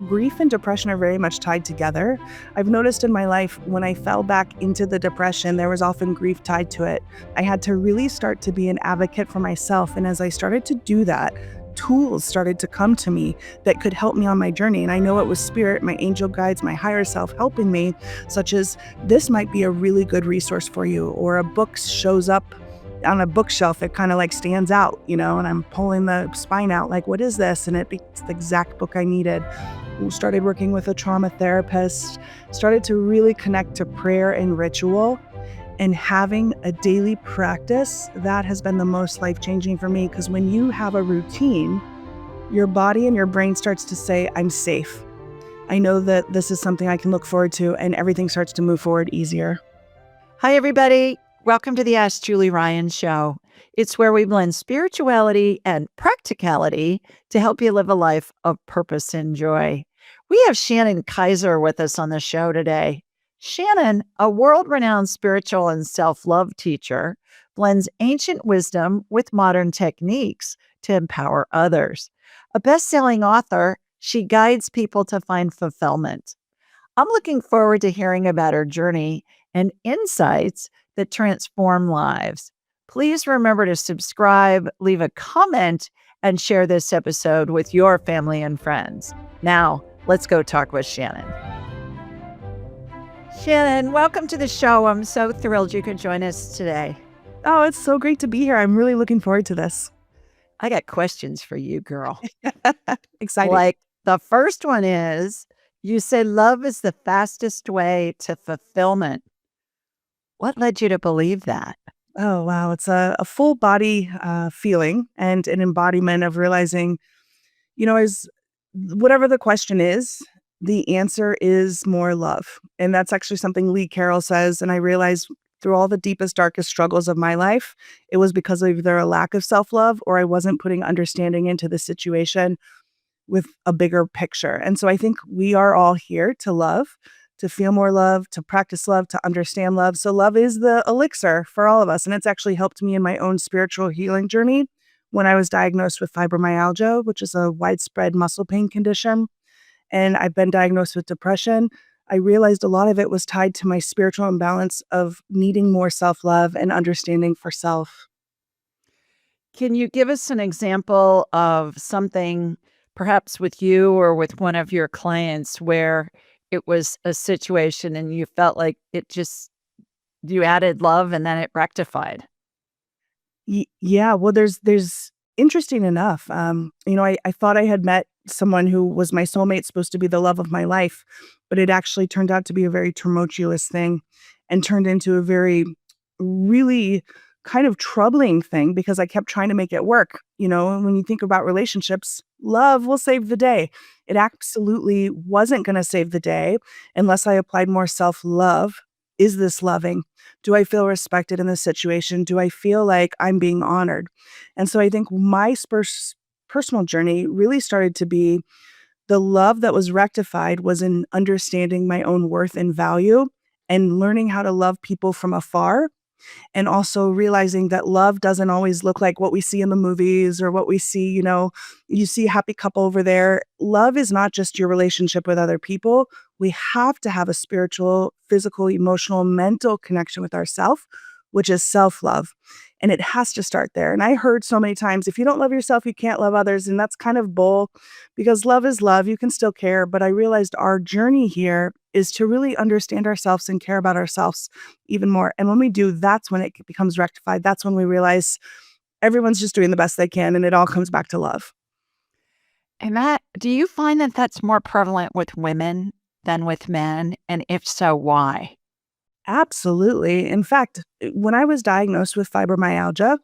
grief and depression are very much tied together. I've noticed in my life when I fell back into the depression, there was often grief tied to it. I had to really start to be an advocate for myself. And as I started to do that, tools started to come to me that could help me on my journey. And I know it was spirit, my angel guides, my higher self helping me, such as this might be a really good resource for you, or a book shows up on a bookshelf, it kind of like stands out, and I'm pulling the spine out, like, what is this? And it's the exact book I needed. Started working with a trauma therapist, started to really connect to prayer and ritual, and having a daily practice that has been the most life-changing for me, because when you have a routine, your body and your brain starts to say, I'm safe. I know that this is something I can look forward to, and everything starts to move forward easier. Hi, everybody. Welcome to the Ask Julie Ryan Show. It's where we blend spirituality and practicality to help you live a life of purpose and joy. We have Shannon Kaiser with us on the show today. Shannon, a world-renowned spiritual and self-love teacher, blends ancient wisdom with modern techniques to empower others. A best-selling author, she guides people to find fulfillment. I'm looking forward to hearing about her journey and insights that transform lives. Please remember to subscribe, leave a comment, and share this episode with your family and friends. Now, let's go talk with Shannon. Shannon, welcome to the show. I'm so thrilled you could join us today. Oh, it's so great to be here. I'm really looking forward to this. I got questions for you, girl. Exciting. Like, the first one is, you say love is the fastest way to fulfillment. What led you to believe that? Oh, wow. It's a full body feeling and an embodiment of realizing, as whatever the question is, the answer is more love. And that's actually something Lee Carroll says. And I realized through all the deepest, darkest struggles of my life, it was because of either a lack of self-love or I wasn't putting understanding into the situation with a bigger picture. And so I think we are all here to love, to feel more love, to practice love, to understand love. So love is the elixir for all of us. And it's actually helped me in my own spiritual healing journey when I was diagnosed with fibromyalgia, which is a widespread muscle pain condition. And I've been diagnosed with depression. I realized a lot of it was tied to my spiritual imbalance of needing more self-love and understanding for self. Can you give us an example of something, perhaps with you or with one of your clients, where it was a situation and you felt like you added love and then it rectified? Yeah, well, there's interesting enough. I thought I had met someone who was my soulmate, supposed to be the love of my life, but it actually turned out to be a very tumultuous thing and turned into a very, really kind of troubling thing because I kept trying to make it work. And when you think about relationships, love will save the day. It absolutely wasn't going to save the day unless I applied more self-love. Is this loving? Do I feel respected in this situation? Do I feel like I'm being honored? And so I think my personal journey really started to be the love that was rectified was in understanding my own worth and value and learning how to love people from afar. And also realizing that love doesn't always look like what we see in the movies or what we see, you see a happy couple over there. Love is not just your relationship with other people. We have to have a spiritual, physical, emotional, mental connection with ourselves, which is self-love. And it has to start there. And I heard so many times, if you don't love yourself, you can't love others. And that's kind of bull, because love is love. You can still care. But I realized our journey here is to really understand ourselves and care about ourselves even more. And when we do, that's when it becomes rectified. That's when we realize everyone's just doing the best they can. And it all comes back to love. And do you find that that's more prevalent with women than with men? And if so, why? Absolutely. In fact, when I was diagnosed with fibromyalgia,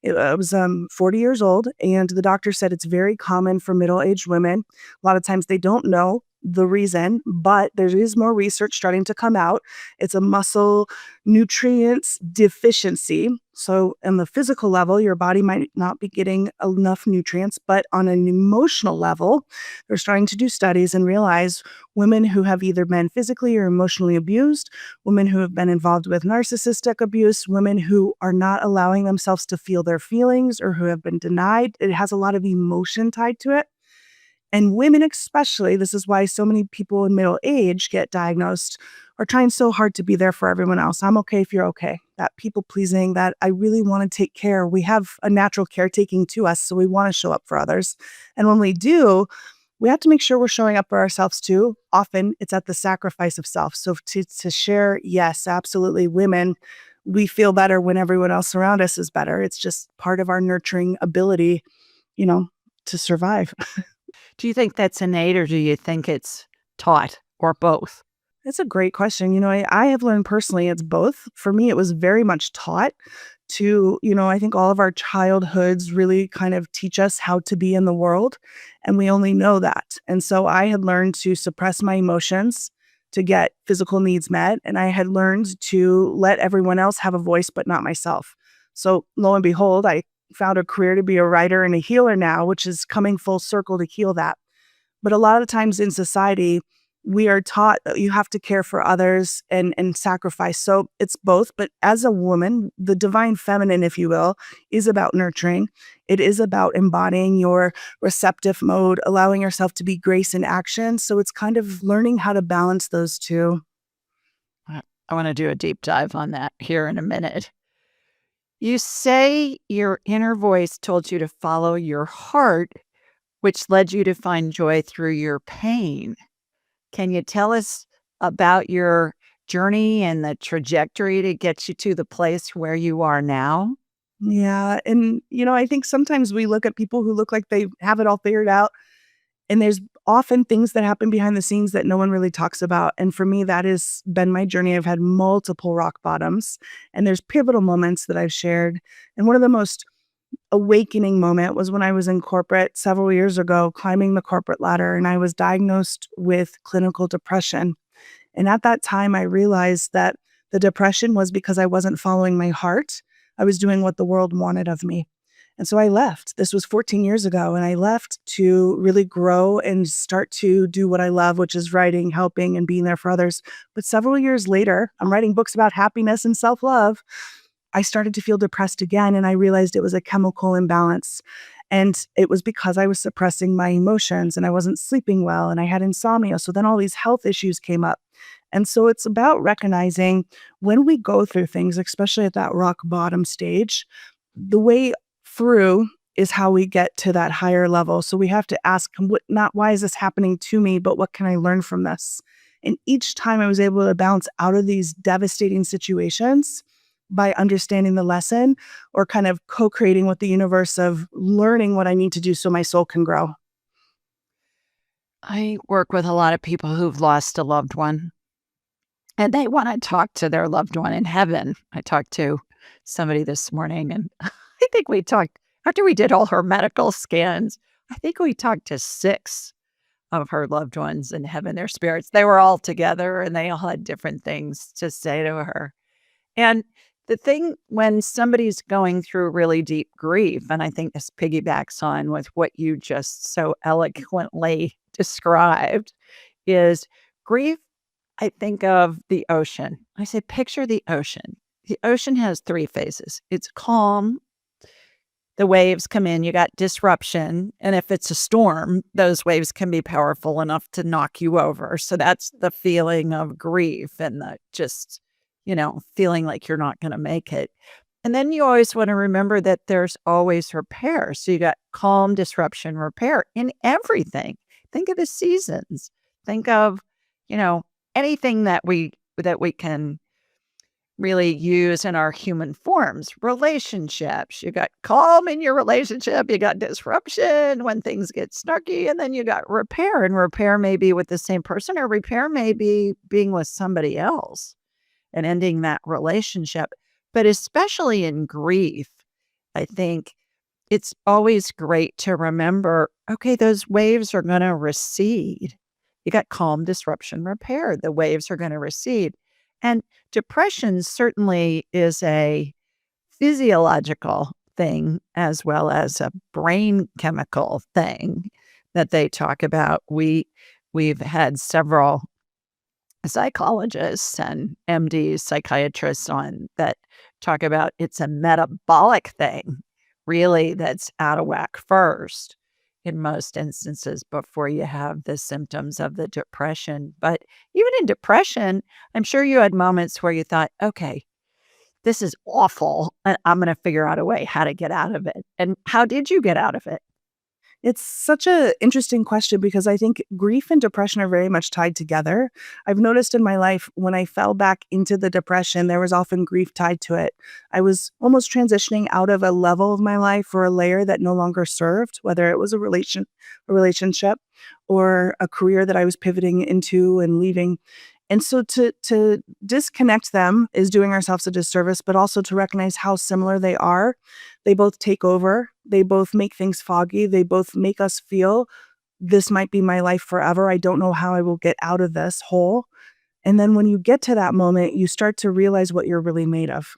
I was 40 years old, and the doctor said it's very common for middle-aged women. A lot of times they don't know the reason, but there is more research starting to come out. It's a muscle nutrients deficiency. So on the physical level, your body might not be getting enough nutrients, but on an emotional level, they're starting to do studies and realize women who have either been physically or emotionally abused, women who have been involved with narcissistic abuse, women who are not allowing themselves to feel their feelings or who have been denied. It has a lot of emotion tied to it. And women especially, this is why so many people in middle age get diagnosed, are trying so hard to be there for everyone else. I'm okay if you're okay. That people pleasing, that I really want to take care. We have a natural caretaking to us, so we want to show up for others. And when we do, we have to make sure we're showing up for ourselves too. Often it's at the sacrifice of self. So to share, yes, absolutely. Women, we feel better when everyone else around us is better. It's just part of our nurturing ability, you know, to survive. Do you think that's innate or do you think it's taught or both? That's a great question. I have learned personally it's both. For me, it was very much taught to, I think all of our childhoods really kind of teach us how to be in the world, and we only know that. And so I had learned to suppress my emotions to get physical needs met, and I had learned to let everyone else have a voice, but not myself. So lo and behold, I found a career to be a writer and a healer now, which is coming full circle to heal that. But a lot of times in society, we are taught that you have to care for others and sacrifice. So it's both. But as a woman, the divine feminine, if you will, is about nurturing. It is about embodying your receptive mode, allowing yourself to be grace in action. So it's kind of learning how to balance those two. I want to do a deep dive on that here in a minute. You say your inner voice told you to follow your heart, which led you to find joy through your pain. Can you tell us about your journey and the trajectory to get you to the place where you are now? Yeah. And, I think sometimes we look at people who look like they have it all figured out, and there's often things that happen behind the scenes that no one really talks about. And for me, that has been my journey. I've had multiple rock bottoms, and there's pivotal moments that I've shared. And one of the most awakening moment was when I was in corporate several years ago, climbing the corporate ladder, and I was diagnosed with clinical depression. And at that time, I realized that the depression was because I wasn't following my heart. I was doing what the world wanted of me. And so I left. This was 14 years ago, and I left to really grow and start to do what I love, which is writing, helping, and being there for others. But several years later, I'm writing books about happiness and self love. I started to feel depressed again, and I realized it was a chemical imbalance. And it was because I was suppressing my emotions and I wasn't sleeping well and I had insomnia. So then all these health issues came up. And so it's about recognizing when we go through things, especially at that rock bottom stage, the way through is how we get to that higher level. So we have to ask, not why is this happening to me, but what can I learn from this? And each time I was able to bounce out of these devastating situations by understanding the lesson or kind of co-creating with the universe of learning what I need to do so my soul can grow. I work with a lot of people who've lost a loved one and they want to talk to their loved one in heaven. I talked to somebody this morning and I think we talked after we did all her medical scans. I think we talked to 6 of her loved ones in heaven, their spirits. They were all together and they all had different things to say to her. And the thing when somebody's going through really deep grief, and I think this piggybacks on with what you just so eloquently described, is grief. I think of the ocean. I say, picture the ocean. The ocean has 3 phases. It's calm. The waves come in, you got disruption. And if it's a storm, those waves can be powerful enough to knock you over. So that's the feeling of grief and the just, feeling like you're not going to make it. And then you always want to remember that there's always repair. So you got calm, disruption, repair in everything. Think of the seasons. Think of, you know, anything that we can really use in our human forms. Relationships. You got calm in your relationship, you got disruption when things get snarky, and then you got repair. And repair may be with the same person, or repair may be being with somebody else and ending that relationship. But especially in grief, I think it's always great to remember, okay, those waves are going to recede. You got calm, disruption, repair. The waves are going to recede. And depression certainly is a physiological thing as well as a brain chemical thing that they talk about. We've had several psychologists and MDs, psychiatrists on that talk about it's a metabolic thing, really, that's out of whack first. in most instances before you have the symptoms of the depression. But even in depression, I'm sure you had moments where you thought, okay, this is awful, and I'm going to figure out a way how to get out of it. And how did you get out of it? It's such a interesting question because I think grief and depression are very much tied together. I've noticed in my life when I fell back into the depression, there was often grief tied to it. I was almost transitioning out of a level of my life or a layer that no longer served, whether it was a relationship or a career that I was pivoting into and leaving. And so to disconnect them is doing ourselves a disservice, but also to recognize how similar they are. They both take over. They both make things foggy. They both make us feel this might be my life forever. I don't know how I will get out of this hole. And then when you get to that moment, you start to realize what you're really made of.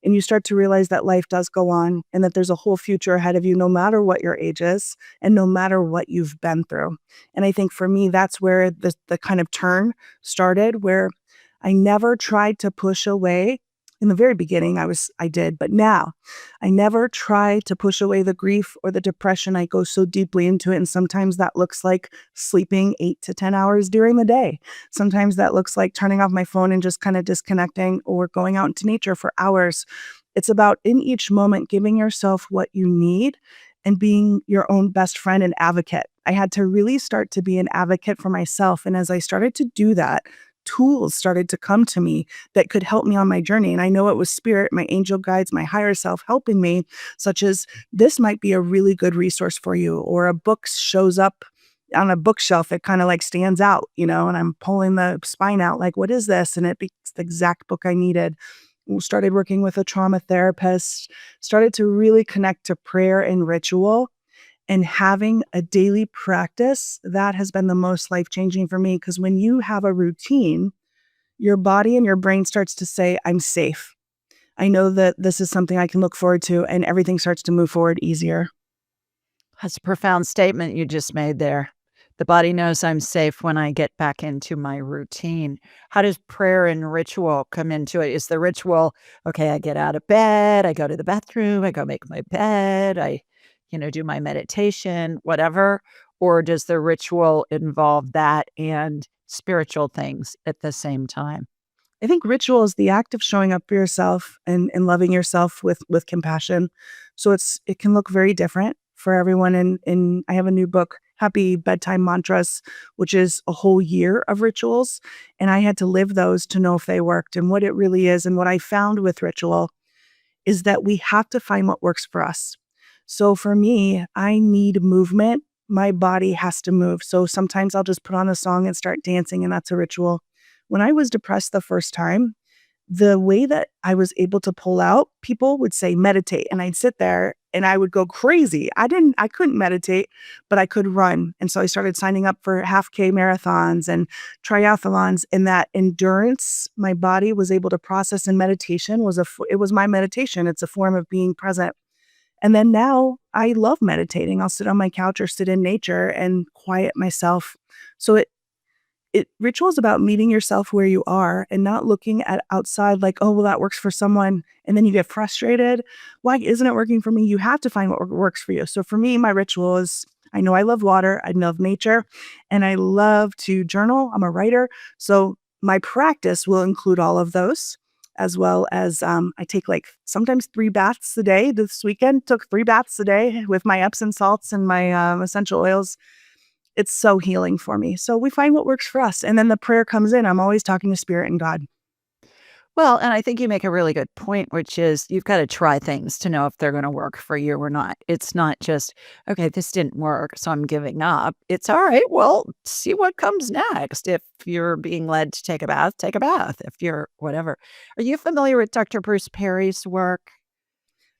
And you start to realize that life does go on and that there's a whole future ahead of you, no matter what your age is and no matter what you've been through. And I think for me, that's where the kind of turn started, where I never tried to push away. In the very beginning, I did, but now I never try to push away the grief or the depression. I go so deeply into it. And sometimes that looks like sleeping 8 to 10 hours during the day. Sometimes that looks like turning off my phone and just kind of disconnecting or going out into nature for hours. It's about in each moment giving yourself what you need and being your own best friend and advocate. I had to really start to be an advocate for myself. And as I started to do that, tools started to come to me that could help me on my journey. And I know it was spirit, my angel guides, my higher self helping me, such as this might be a really good resource for you, or a book shows up on a bookshelf. It kind of like stands out, and I'm pulling the spine out, like, what is this? And it's the exact book I needed. Started working with a trauma therapist, started to really connect to prayer and ritual and having a daily practice. That has been the most life-changing for me because when you have a routine, your body and your brain starts to say, I'm safe. I know that this is something I can look forward to, and everything starts to move forward easier. That's a profound statement you just made there. The body knows I'm safe when I get back into my routine. How does prayer and ritual come into it? Is the ritual, okay, I get out of bed, I go to the bathroom, I go make my bed, I do my meditation, whatever? Or does the ritual involve that and spiritual things at the same time? I think ritual is the act of showing up for yourself and loving yourself with compassion. So it can look very different for everyone. And I have a new book, Happy Bedtime Mantras, which is a whole year of rituals. And I had to live those to know if they worked and what it really is. And what I found with ritual is that we have to find what works for us. So for me, I need movement. My body has to move. So sometimes I'll just put on a song and start dancing, and that's a ritual. When I was depressed the first time, the way that I was able to pull out, people would say meditate, and I'd sit there and I would go crazy. I couldn't meditate, but I could run. And so I started signing up for half K marathons and triathlons, and that endurance my body was able to process in meditation it was my meditation. It's a form of being present. And then now I love meditating. I'll sit on my couch or sit in nature and quiet myself. So ritual is about meeting yourself where you are and not looking at outside like, oh, well, that works for someone. And then you get frustrated. Why isn't it working for me? You have to find what works for you. So for me, my ritual is, I know I love water, I love nature, and I love to journal. I'm a writer. So my practice will include all of those, as well as I take like sometimes 3 baths a day. This weekend took 3 baths a day with my Epsom salts and my essential oils. It's so healing for me. So we find what works for us. And then the prayer comes in. I'm always talking to spirit and God. Well, and I think you make a really good point, which is you've got to try things to know if they're going to work for you or not. It's not just, okay, this didn't work, so I'm giving up. It's all right. Well, see what comes next. If you're being led to take a bath, take a bath. If you're whatever. Are you familiar with Dr. Bruce Perry's work?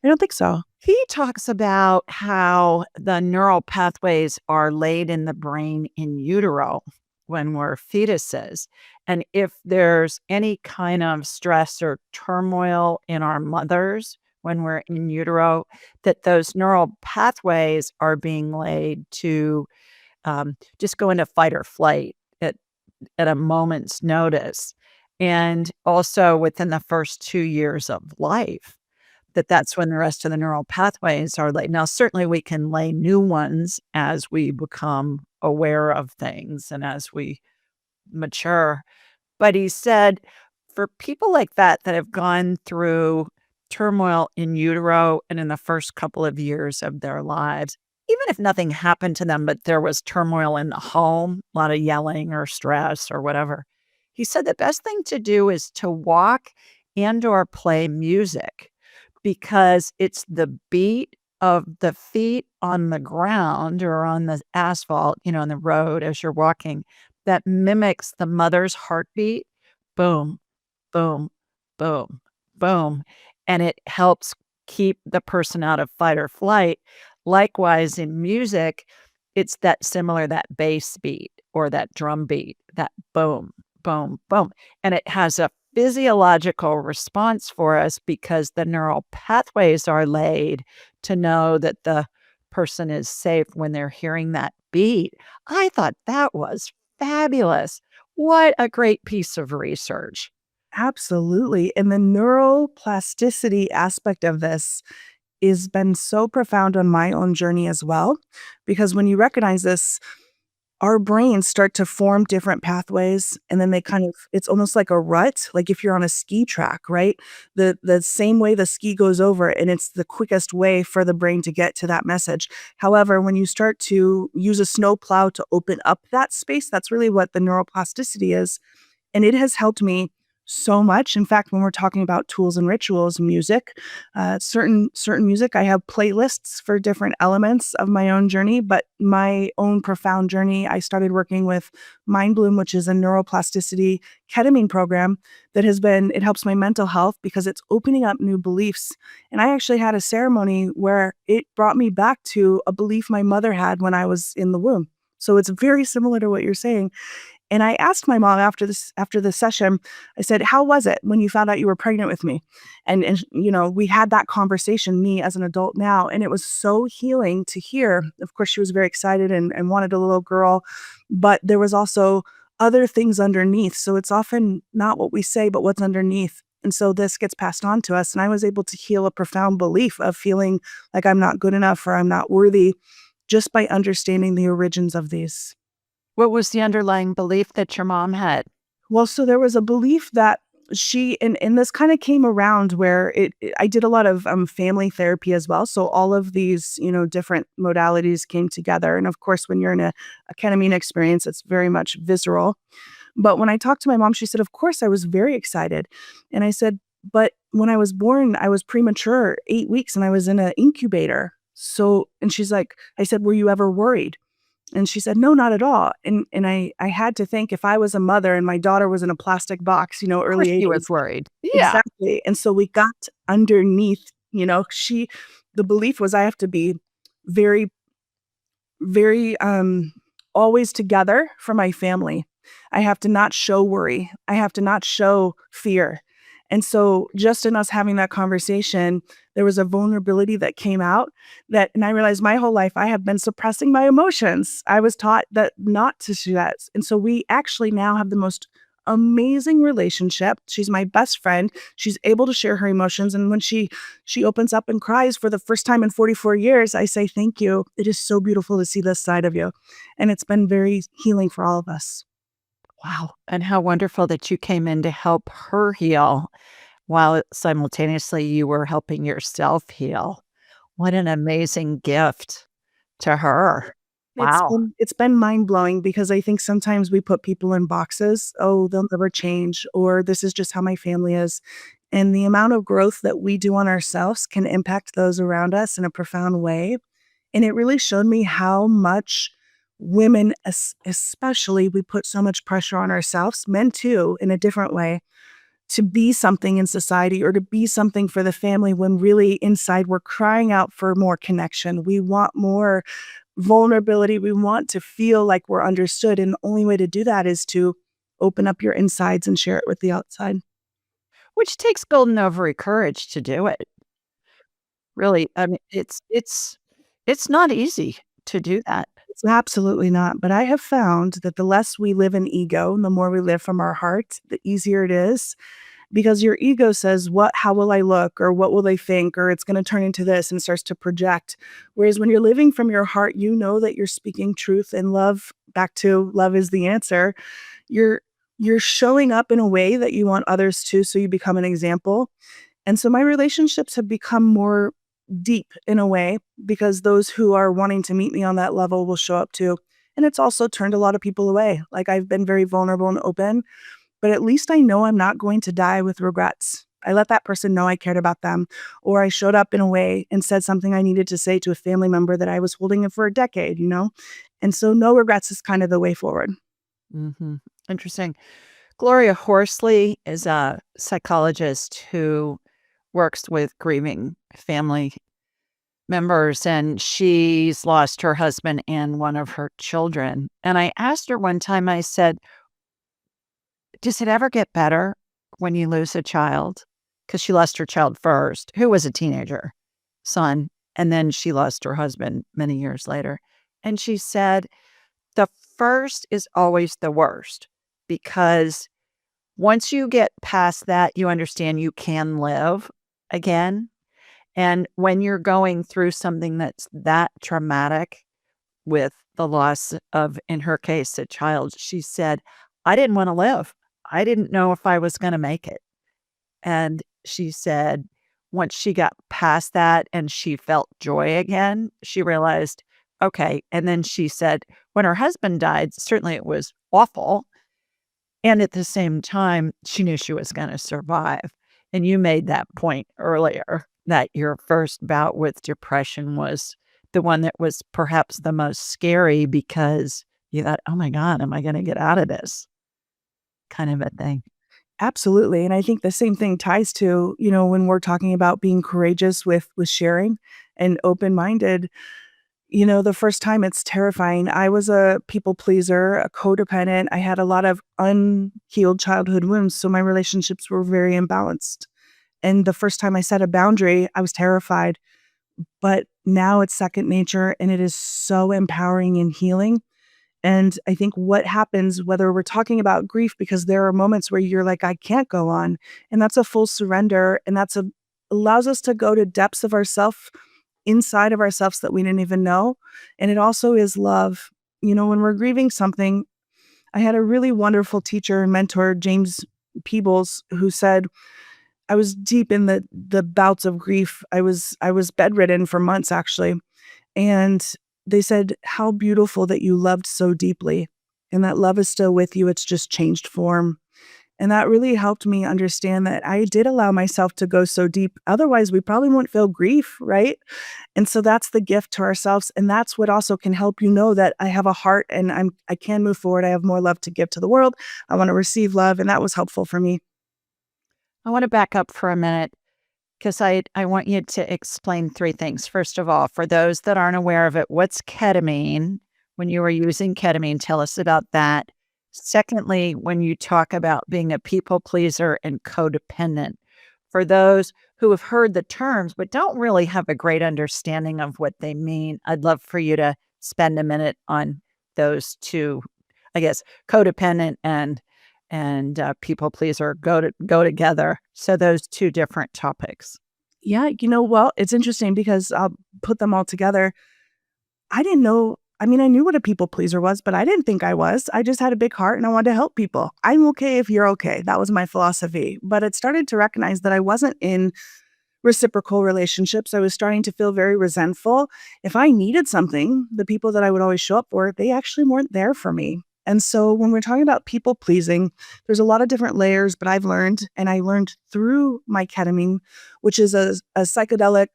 I don't think so. He talks about how the neural pathways are laid in the brain in utero when we're fetuses. And if there's any kind of stress or turmoil in our mothers when we're in utero, that those neural pathways are being laid to just go into fight or flight at a moment's notice. And also within the first 2 years of life that's when the rest of the neural pathways are laid. Now, certainly we can lay new ones as we become aware of things and as we mature. But he said for people like that have gone through turmoil in utero and in the first couple of years of their lives, even if nothing happened to them, but there was turmoil in the home, a lot of yelling or stress or whatever, he said the best thing to do is to walk and or play music because it's the beat of the feet on the ground or on the asphalt, on the road as you're walking that mimics the mother's heartbeat. Boom, boom, boom, boom. And it helps keep the person out of fight or flight. Likewise, in music, it's that similar, that bass beat or that drum beat, that boom, boom, boom. And it has a physiological response for us because the neural pathways are laid to know that the person is safe when they're hearing that beat. I thought that was fabulous. What a great piece of research. Absolutely. And the neuroplasticity aspect of this has been so profound on my own journey as well. Because when you recognize this, our brains start to form different pathways and then they kind of it's almost like a rut, like if you're on a ski track, right? The same way the ski goes over and it's the quickest way for the brain to get to that message. However, when you start to use a snow plow to open up that space, that's really what the neuroplasticity is. And it has helped me so much. In fact, when we're talking about tools and rituals, music, certain music, I have playlists for different elements of my own journey. But my own profound journey, I started working with Mind Bloom, which is a neuroplasticity ketamine program that has been. It helps my mental health because it's opening up new beliefs. And I actually had a ceremony where it brought me back to a belief my mother had when I was in the womb. So it's very similar to what you're saying. And I asked my mom after the session, I said, "How was it when you found out you were pregnant with me?" And we had that conversation, me as an adult now, and it was so healing to hear. Of course, she was very excited and wanted a little girl, but there was also other things underneath. So it's often not what we say, but what's underneath. And so this gets passed on to us. And I was able to heal a profound belief of feeling like I'm not good enough or I'm not worthy just by understanding the origins of these. What was the underlying belief that your mom had? Well, so there was a belief that and this kinda came around where I did a lot of, family therapy as well, so all of these, different modalities came together, and of course, when you're in a ketamine experience, it's very much visceral. But when I talked to my mom, she said, "Of course, I was very excited." And I said, "But when I was born, I was premature, 8 weeks, and I was in an incubator." And she's like I said, "Were you ever worried?" And she said, "No, not at all." And I had to think if I was a mother and my daughter was in a plastic box, Of course early she was 80s. worried. Yeah. Exactly. And so we got underneath, the belief was I have to be very very, always together for my family. I have to not show worry. I have to not show fear. And so just in us having that conversation, there was a vulnerability that came out and I realized my whole life I have been suppressing my emotions. I was taught that not to do that. And so we actually now have the most amazing relationship. She's my best friend. She's able to share her emotions. And when she opens up and cries for the first time in 44 years, I say, "Thank you. It is so beautiful to see this side of you." And it's been very healing for all of us. Wow. And how wonderful that you came in to help her heal while simultaneously you were helping yourself heal. What an amazing gift to her. Wow. It's been mind-blowing because I think sometimes we put people in boxes. "Oh, they'll never change," or "This is just how my family is." And the amount of growth that we do on ourselves can impact those around us in a profound way. And it really showed me how much women, especially, we put so much pressure on ourselves, men too, in a different way, to be something in society or to be something for the family when really inside we're crying out for more connection. We want more vulnerability. We want to feel like we're understood. And the only way to do that is to open up your insides and share it with the outside. Which takes golden ovary courage to do it. Really. I mean, it's not easy to do that. It's absolutely not. But I have found that the less we live in ego and the more we live from our heart, the easier it is. because your ego says, how will I look? Or what will they think? Or it's going to turn into this, and starts to project. Whereas when you're living from your heart, you know that you're speaking truth and love. Back to love is the answer. You're you're showing up in a way that you want others to, so you become an example. And so my relationships have become more deep in a way, because those who are wanting to meet me on that level will show up too. And it's also turned a lot of people away. Like, I've been very vulnerable and open, but at least I know I'm not going to die with regrets. I let that person know I cared about them, or I showed up in a way and said something I needed to say to a family member that I was holding in for a decade. And so no regrets is kind of the way forward. Hmm. Interesting. Gloria Horsley is a psychologist who works with grieving family members, and she's lost her husband and one of her children. And I asked her one time, I said, does it ever get better when you lose a child? Because she lost her child first, who was a teenager, son, and then she lost her husband many years later. And she said, the first is always the worst, because once you get past that, you understand you can live again. And when you're going through something that's that traumatic, with the loss of, in her case, a child, she said, I didn't want to live. I didn't know if I was going to make it. And she said, once she got past that and she felt joy again, she realized, okay. And then she said, when her husband died, certainly it was awful. And at the same time, she knew she was going to survive. And you made that point earlier, that your first bout with depression was the one that was perhaps the most scary, because you thought, oh my God, am I going to get out of this kind of a thing? Absolutely. And I think the same thing ties to, when we're talking about being courageous with sharing and open-minded. The first time, it's terrifying. I was a people pleaser, a codependent. I had a lot of unhealed childhood wounds, so my relationships were very imbalanced. And the first time I set a boundary, I was terrified. But now it's second nature, and it is so empowering and healing. And I think what happens, whether we're talking about grief, because there are moments where you're like, I can't go on. And that's a full surrender. And allows us to go to depths of ourself, inside of ourselves, that we didn't even know. And it also is love. When we're grieving something, I had a really wonderful teacher and mentor, James Peebles, who said, I was deep in the bouts of grief. I was bedridden for months, actually. And they said, how beautiful that you loved so deeply, and that love is still with you. It's just changed form. And that really helped me understand that I did allow myself to go so deep. Otherwise, we probably wouldn't feel grief, right? And so that's the gift to ourselves. And that's what also can help you know that I have a heart, and I can move forward. I have more love to give to the world. I want to receive love. And that was helpful for me. I want to back up for a minute, because I want you to explain three things. First of all, for those that aren't aware of it, what's ketamine? When you were using ketamine, tell us about that. Secondly, when you talk about being a people pleaser and codependent, for those who have heard the terms but don't really have a great understanding of what they mean, I'd love for you to spend a minute on those two. I guess codependent and people pleaser go together. So those two different topics. Yeah, well, it's interesting because I'll put them all together. I didn't know. I mean, I knew what a people pleaser was, but I didn't think I was. I just had a big heart and I wanted to help people. I'm okay if you're okay. That was my philosophy. But it started to recognize that I wasn't in reciprocal relationships. I was starting to feel very resentful. If I needed something, the people that I would always show up for, they actually weren't there for me. And so when we're talking about people pleasing, there's a lot of different layers, but I've learned, and I learned through my ketamine, which is a psychedelic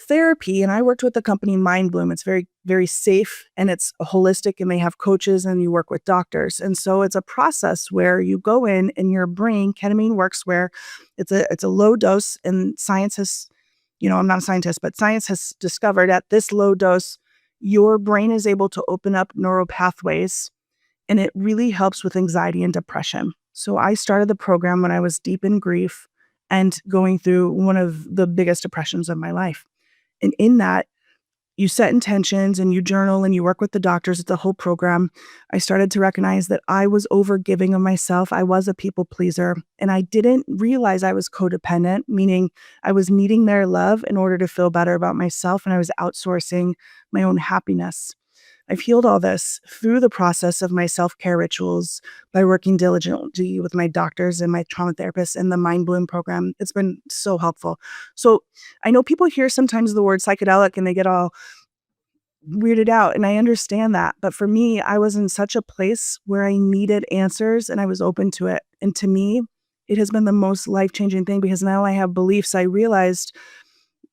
therapy. And I worked with the company Mind Bloom. It's very, very safe, and it's holistic, and they have coaches, and you work with doctors. And so it's a process where you go in, and your brain, ketamine works where it's a low dose, and science has, I'm not a scientist, but science has discovered at this low dose, your brain is able to open up neural pathways, and it really helps with anxiety and depression. So I started the program when I was deep in grief and going through one of the biggest depressions of my life. And in that, you set intentions and you journal and you work with the doctors. It's a whole program. I started to recognize that I was overgiving of myself. I was a people pleaser, and I didn't realize I was codependent, meaning I was needing their love in order to feel better about myself, and I was outsourcing my own happiness. I've healed all this through the process of my self-care rituals by working diligently with my doctors and my trauma therapists and the Mind Bloom program. It's been so helpful. So I know people hear sometimes the word psychedelic and they get all weirded out, and I understand that. But for me, I was in such a place where I needed answers and I was open to it. And to me, it has been the most life-changing thing because now I have beliefs. I realized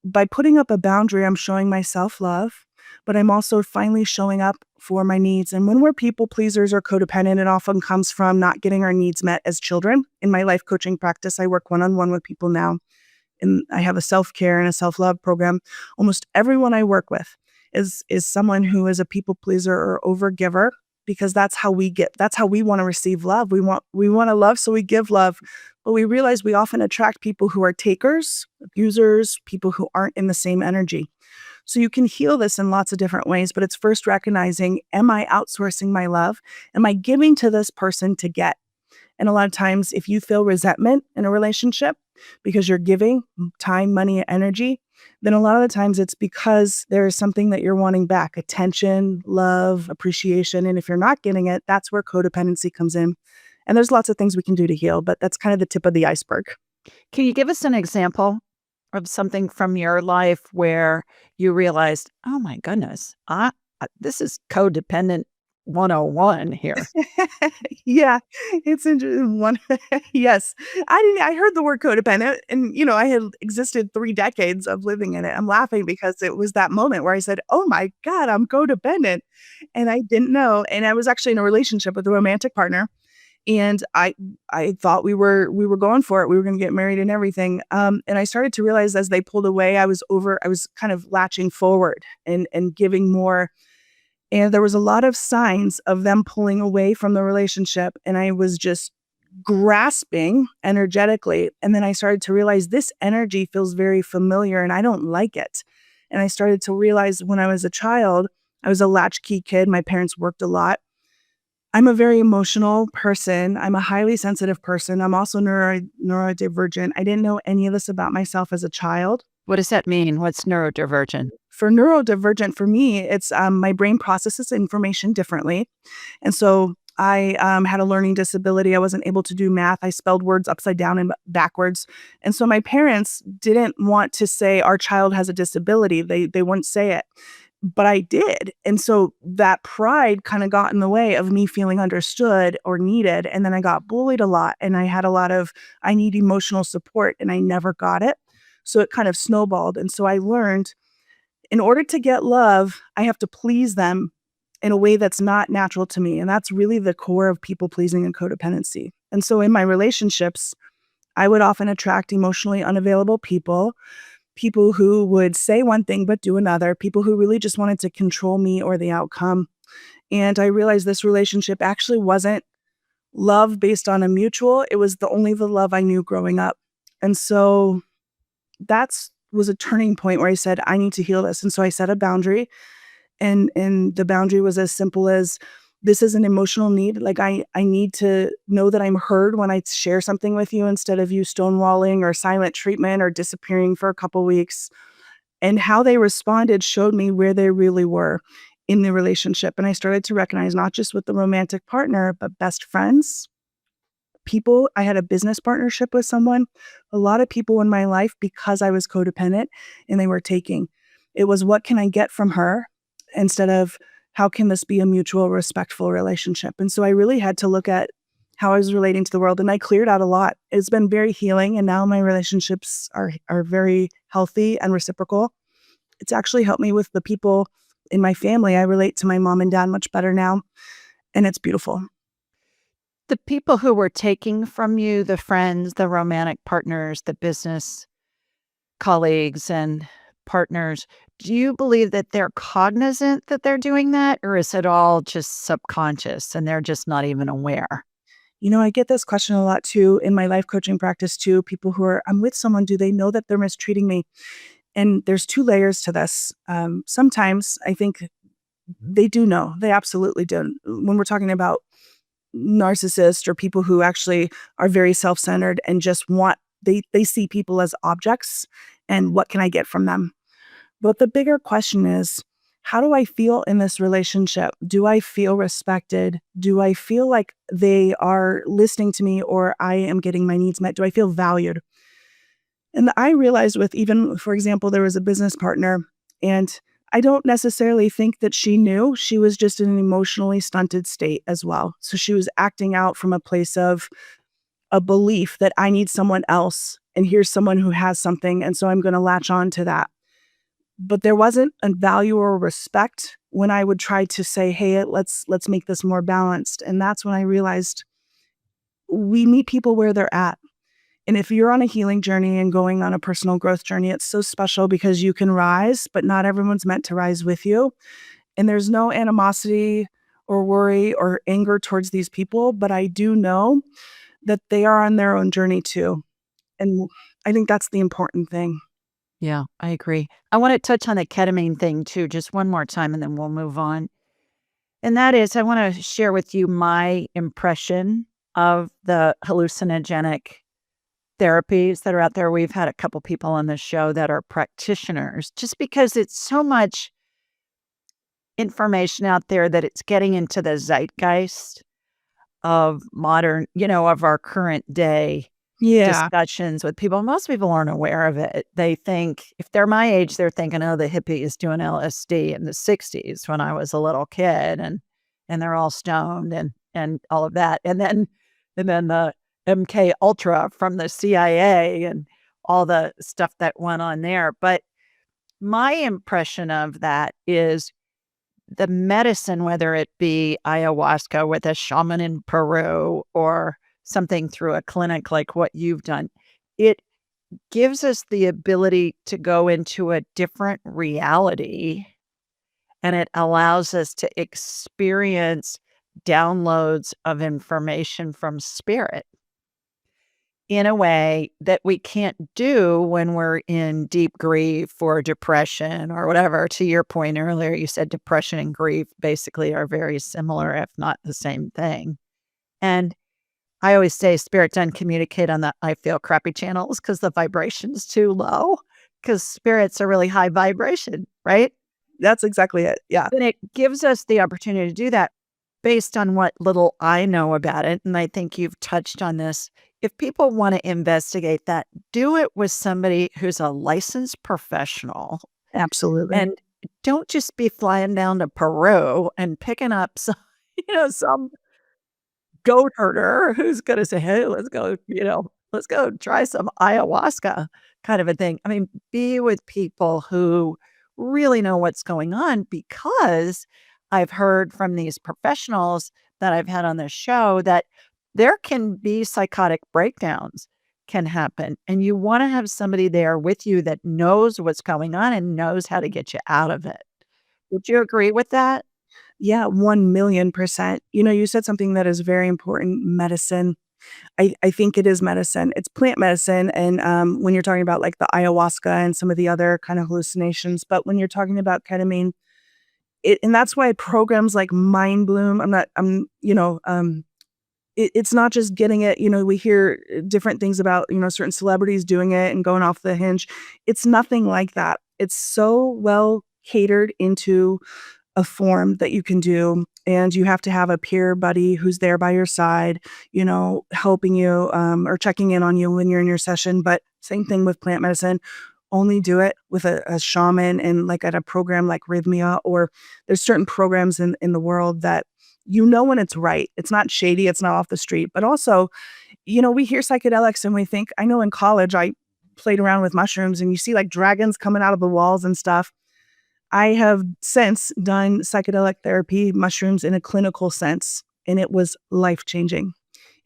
by putting up a boundary, I'm showing my self-love, but I'm also finally showing up for my needs. And when we're people pleasers or codependent, it often comes from not getting our needs met as children. In my life coaching practice, I work one-on-one with people now, and I have a self-care and a self-love program. Almost everyone I work with is someone who is a people pleaser or overgiver, because that's how we want to receive love. We want to love, so we give love. But we realize we often attract people who are takers, abusers, people who aren't in the same energy. So you can heal this in lots of different ways, but it's first recognizing, am I outsourcing my love? Am I giving to this person to get? And a lot of times, if you feel resentment in a relationship because you're giving time, money, energy, then a lot of the times it's because there is something that you're wanting back: attention, love, appreciation. And if you're not getting it, that's where codependency comes in. And there's lots of things we can do to heal, but that's kind of the tip of the iceberg. Can you give us an example of something from your life where you realized, "Oh my goodness, this is codependent 101 here." Yeah, it's interesting. One, yes, I heard the word codependent, and I had existed 3 decades of living in it. I'm laughing because it was that moment where I said, "Oh my God, I'm codependent," and I didn't know. And I was actually in a relationship with a romantic partner, and I thought we were going for it. We were going to get married and everything. And I started to realize as they pulled away, I was kind of latching forward and giving more. And there was a lot of signs of them pulling away from the relationship, and I was just grasping energetically. And then I started to realize this energy feels very familiar and I don't like it. And I started to realize when I was a child, I was a latchkey kid. My parents worked a lot. I'm a very emotional person. I'm a highly sensitive person. I'm also neurodivergent. I didn't know any of this about myself as a child. What does that mean? What's neurodivergent? For neurodivergent, for me, it's my brain processes information differently. And so I had a learning disability. I wasn't able to do math. I spelled words upside down and backwards. And so my parents didn't want to say our child has a disability. They wouldn't say it, but I did. And so that pride kind of got in the way of me feeling understood or needed. And then I got bullied a lot, and I had a lot of, I need emotional support, and I never got it. So it kind of snowballed. And so I learned, in order to get love, I have to please them in a way that's not natural to me. And that's really the core of people pleasing and codependency. And so in my relationships, I would often attract emotionally unavailable people, people who would say one thing but do another, people who really just wanted to control me or the outcome. And I realized this relationship actually wasn't love based on a mutual. It was the love I knew growing up. And so that's was a turning point where I said, I need to heal this. And so I set a boundary, and the boundary was as simple as, this is an emotional need. Like I need to know that I'm heard when I share something with you, instead of you stonewalling or silent treatment or disappearing for a couple weeks. And how they responded showed me where they really were in the relationship. And I started to recognize, not just with the romantic partner, but best friends, people. I had a business partnership with someone, a lot of people in my life, because I was codependent and they were taking. It was, what can I get from her, instead of how can this be a mutual, respectful relationship? And so I really had to look at how I was relating to the world, and I cleared out a lot. It's been very healing, and now my relationships are very healthy and reciprocal. It's actually helped me with the people in my family. I relate to my mom and dad much better now, and it's beautiful. The people who were taking from you, the friends, the romantic partners, the business colleagues and partners, do you believe that they're cognizant that they're doing that, or is it all just subconscious and they're just not even aware? I get this question a lot too in my life coaching practice too. People who are, I'm with someone, do they know that they're mistreating me? And there's two layers to this. Sometimes I think they do know. They absolutely do. When we're talking about narcissists or people who actually are very self-centered and just they see people as objects and what can I get from them? But the bigger question is, how do I feel in this relationship? Do I feel respected? Do I feel like they are listening to me or I am getting my needs met? Do I feel valued? And I realized with even, for example, there was a business partner, and I don't necessarily think that she knew. She was just in an emotionally stunted state as well. So she was acting out from a place of a belief that I need someone else, and here's someone who has something, and so I'm going to latch on to that. But there wasn't a value or respect when I would try to say, "Hey, let's make this more balanced." And that's when I realized we meet people where they're at. And if you're on a healing journey and going on a personal growth journey, it's so special because you can rise, but not everyone's meant to rise with you. And there's no animosity or worry or anger towards these people, but I do know that they are on their own journey too. And I think that's the important thing. Yeah, I agree. I want to touch on the ketamine thing too, just one more time, and then we'll move on. And that is, I want to share with you my impression of the hallucinogenic therapies that are out there. We've had a couple people on the show that are practitioners, just because it's so much information out there that it's getting into the zeitgeist of modern, of our current day Yeah, discussions with people. Most people aren't aware of it. They think, if they're my age, they're thinking, oh, the hippies doing LSD in the 60s when I was a little kid, and they're all stoned and all of that. And then the MK Ultra from the CIA and all the stuff that went on there. But my impression of that is the medicine, whether it be ayahuasca with a shaman in Peru or something through a clinic like what you've done, it gives us the ability to go into a different reality, and it allows us to experience downloads of information from spirit in a way that we can't do when we're in deep grief or depression or whatever. To your point earlier, you said depression and grief basically are very similar, if not the same thing. And I always say spirit doesn't communicate on the I feel crappy channels because the vibration's too low, because spirits are really high vibration, right? that's exactly it. Yeah, And it gives us the opportunity to do that based on what little I know about it. And I think you've touched on this. If people want to investigate that, do it with somebody who's a licensed professional, absolutely. and don't just be flying down to Peru and picking up some, some goat herder who's gonna say, "Hey, let's go try some ayahuasca," kind of a thing. I mean, be with people who really know what's going on, because I've heard from these professionals that I've had on the show that there can be psychotic breakdowns can happen, and you wanna have somebody there with you that knows what's going on and knows how to get you out of it. Would you agree with that? Yeah, 1,000,000%. You said something that is very important, medicine. I think it is medicine. It's plant medicine, and, when you're talking about, like, the ayahuasca and some of the other kind of hallucinations, but when you're talking about ketamine, and that's why programs like Mind Bloom, it's not just getting it, we hear different things about, certain celebrities doing it and going off the hinge. It's nothing like that. It's so well catered into a form that you can do, and you have to have a peer buddy who's there by your side, helping you, or checking in on you when you're in your session. But same thing with plant medicine. Only do it with a shaman and like at a program like Rhythmia, or there's certain programs in the world that when it's right. It's not shady, it's not off the street. But also, we hear psychedelics and we think, I know in college I played around with mushrooms and you see like dragons coming out of the walls and stuff. I have since done psychedelic therapy, mushrooms in a clinical sense, and it was life-changing.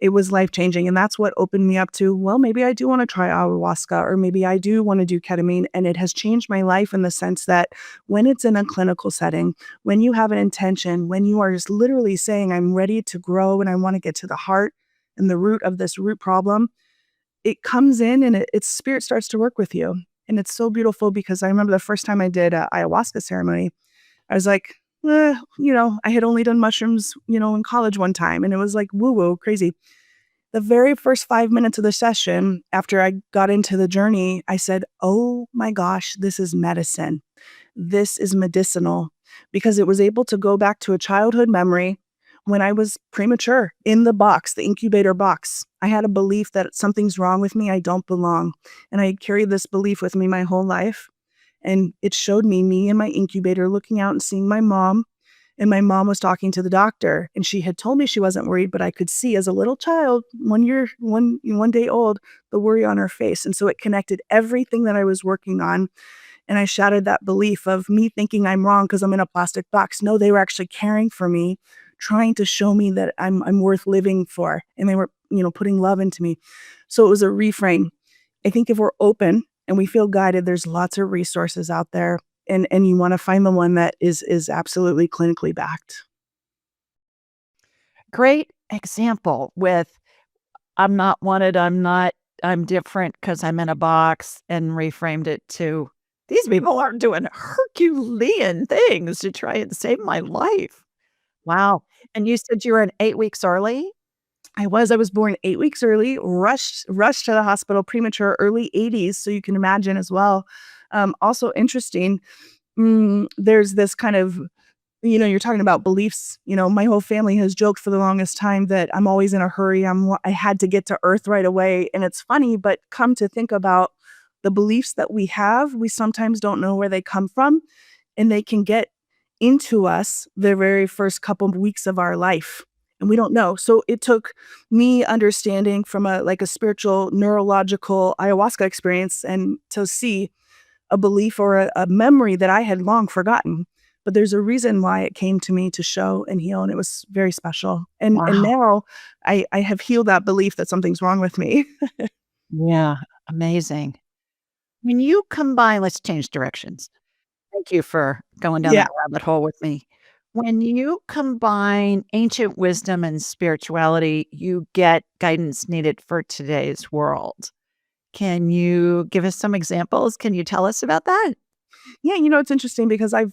It was life-changing, and that's what opened me up to, well, maybe I do wanna try ayahuasca, or maybe I do wanna do ketamine, and it has changed my life in the sense that when it's in a clinical setting, when you have an intention, when you are just literally saying, "I'm ready to grow and I wanna get to the heart and the root of this root problem," it comes in and its spirit starts to work with you. And it's so beautiful because I remember the first time I did a ayahuasca ceremony, I was like, I had only done mushrooms, in college one time, and it was like woo woo crazy. The very first 5 minutes of the session, after I got into the journey, I said, "Oh my gosh, this is medicine. This is medicinal," because it was able to go back to a childhood memory when I was premature in the box, the incubator box. I had a belief that something's wrong with me, I don't belong. And I carried this belief with me my whole life. And it showed me in my incubator looking out and seeing my mom. And my mom was talking to the doctor, and she had told me she wasn't worried, but I could see as a little child, 1 year, 1 day old, the worry on her face. And so it connected everything that I was working on, and I shattered that belief of me thinking I'm wrong because I'm in a plastic box. No, they were actually caring for me, trying to show me that I'm worth living for, and they were, putting love into me. So it was a reframe. I think if we're open and we feel guided, there's lots of resources out there, and you wanna find the one that is absolutely clinically backed. Great example with I'm not wanted, I'm different because I'm in a box and reframed it to these people are doing Herculean things to try and save my life. Wow. And you said you were in 8 weeks early? I was born 8 weeks early, rushed to the hospital premature, early '80s, so you can imagine as well. Also interesting, there's this kind of you're talking about beliefs. My whole family has joked for the longest time that I'm always in a hurry. I had to get to Earth right away. And it's funny, but come to think about the beliefs that we have, we sometimes don't know where they come from, and they can get into us the very first couple of weeks of our life. And we don't know. So it took me understanding from a spiritual neurological ayahuasca experience and to see a belief or a memory that I had long forgotten. But there's a reason why it came to me to show and heal, and it was very special. And Wow. now I have healed that belief that something's wrong with me. Yeah. Amazing. When you combine let's change directions. Thank you for going down Yeah. that rabbit hole with me. When you combine ancient wisdom and spirituality, you get guidance needed for today's world. Can you give us some examples? Can you tell us about that? Yeah, it's interesting because I've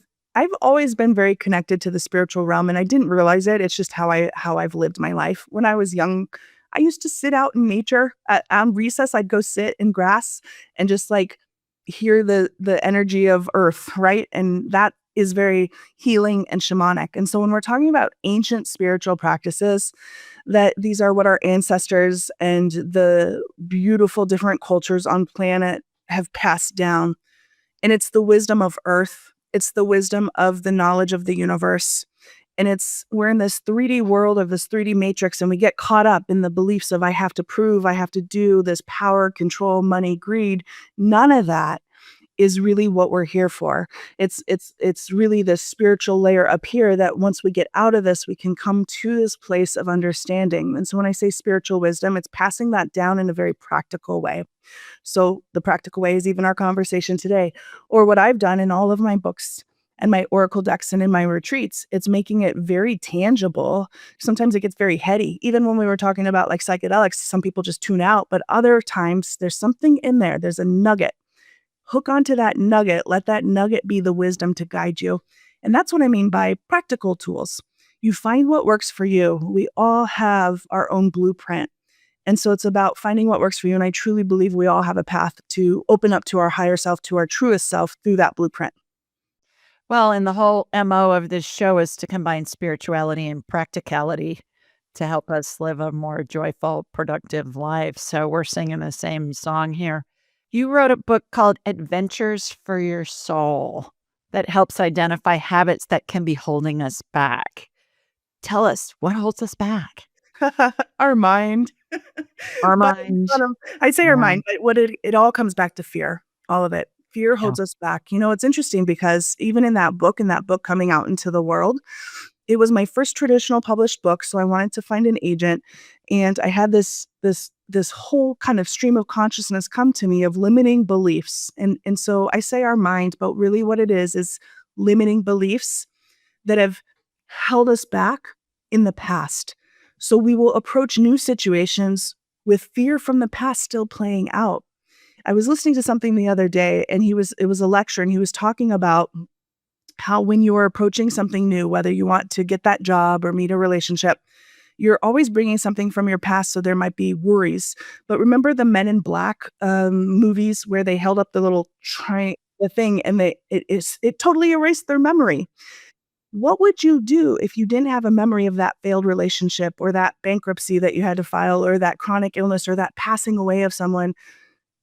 always been very connected to the spiritual realm, and I didn't realize it. It's just how I've lived my life. When I was young, I used to sit out in nature. On recess, I'd go sit in grass and just like hear the energy of earth, right? And that is very healing and shamanic. And so when we're talking about ancient spiritual practices, that these are what our ancestors and the beautiful different cultures on planet have passed down, and it's the wisdom of earth. It's the wisdom of the knowledge of the universe. And we're in this 3D world of this 3D matrix, and we get caught up in the beliefs of I have to prove, I have to do this power, control, money, greed. None of that is really what we're here for. It's really the spiritual layer up here that once we get out of this, we can come to this place of understanding. And so when I say spiritual wisdom, it's passing that down in a very practical way. So the practical way is even our conversation today, or what I've done in all of my books and my oracle decks and in my retreats, it's making it very tangible. Sometimes it gets very heady. Even when we were talking about like psychedelics, some people just tune out, but other times there's something in there. There's a nugget. Hook onto that nugget. Let that nugget be the wisdom to guide you. And that's what I mean by practical tools. You find what works for you. We all have our own blueprint. And so it's about finding what works for you, and I truly believe we all have a path to open up to our higher self, to our truest self through that blueprint. Well, and the whole MO of this show is to combine spirituality and practicality to help us live a more joyful, productive life. So we're singing the same song here. You wrote a book called Adventures for Your Soul that helps identify habits that can be holding us back. Tell us what holds us back? Our mind. Our But mind. but, I say our Yeah. mind, but what it all comes back to fear, all of it. Fear Yeah. holds us back. It's interesting because even in that book coming out into the world, it was my first traditional published book, so I wanted to find an agent, and I had this whole kind of stream of consciousness come to me of limiting beliefs, and so I say our mind, but really what it is limiting beliefs that have held us back in the past. So we will approach new situations with fear from the past still playing out. I was listening to something the other day, and it was a lecture, and he was talking about how when you're approaching something new, whether you want to get that job or meet a relationship, you're always bringing something from your past, so there might be worries. But remember the Men in Black, movies where they held up the little the thing and it totally erased their memory. What would you do if you didn't have a memory of that failed relationship or that bankruptcy that you had to file or that chronic illness or that passing away of someone?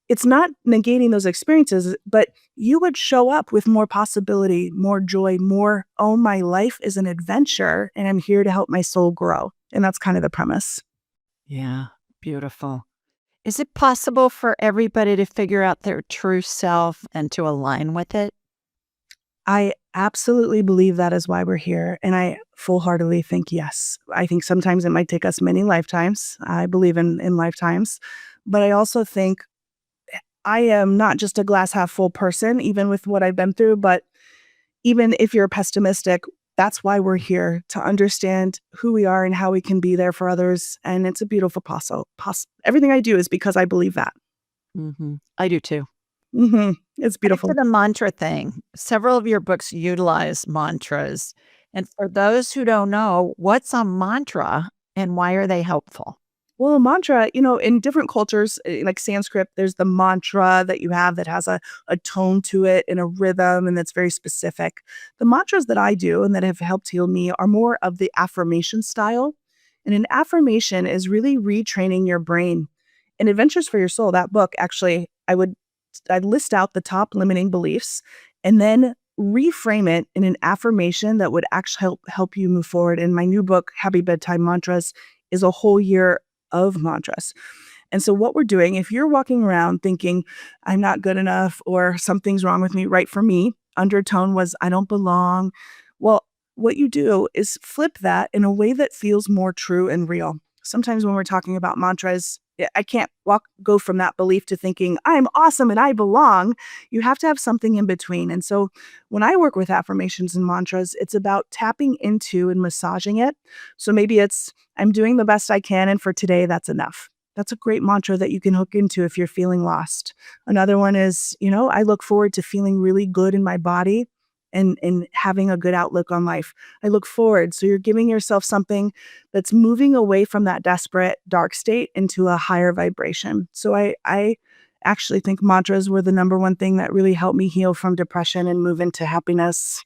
It's not negating those experiences, but you would show up with more possibility, more joy, more, "Oh, my life is an adventure, and I'm here to help my soul grow." And that's kind of the premise. Yeah, beautiful. Is it possible for everybody to figure out their true self and to align with it? I absolutely believe that is why we're here, and I full-heartedly think yes. I think sometimes it might take us many lifetimes. I believe in lifetimes, but I also think I am not just a glass half full person, even with what I've been through, but even if you're pessimistic, that's why we're here, to understand who we are and how we can be there for others, and it's a beautiful everything I do is because I believe that. I do too. It's Back to beautiful. the mantra thing. Several of your books utilize mantras. And for those who don't know, what's a mantra and why are they helpful? Well, a mantra, in different cultures, like Sanskrit, there's the mantra that you have that has a tone to it and a rhythm, and that's very specific. The mantras that I do and that have helped heal me are more of the affirmation style. And an affirmation is really retraining your brain. In Adventures for Your Soul, that book, actually, I'd list out the top limiting beliefs and then reframe it in an affirmation that would actually help you move forward. In my new book, Happy Bedtime Mantras, is a whole year of mantras. And so what we're doing, if you're walking around thinking, I'm not good enough or something's wrong with me, right? For me, undertone was, I don't belong. Well, what you do is flip that in a way that feels more true and real. Sometimes when we're talking about mantras, I can't go from that belief to thinking I'm awesome and I belong. You have to have something in between. And so when I work with affirmations and mantras, it's about tapping into and massaging it. So maybe it's I'm doing the best I can, and for today, that's enough. That's a great mantra that you can hook into if you're feeling lost. Another one is, I look forward to feeling really good in my body and having a good outlook on life. I look forward. So you're giving yourself something that's moving away from that desperate dark state into a higher vibration. So I actually think mantras were the number one thing that really helped me heal from depression and move into happiness.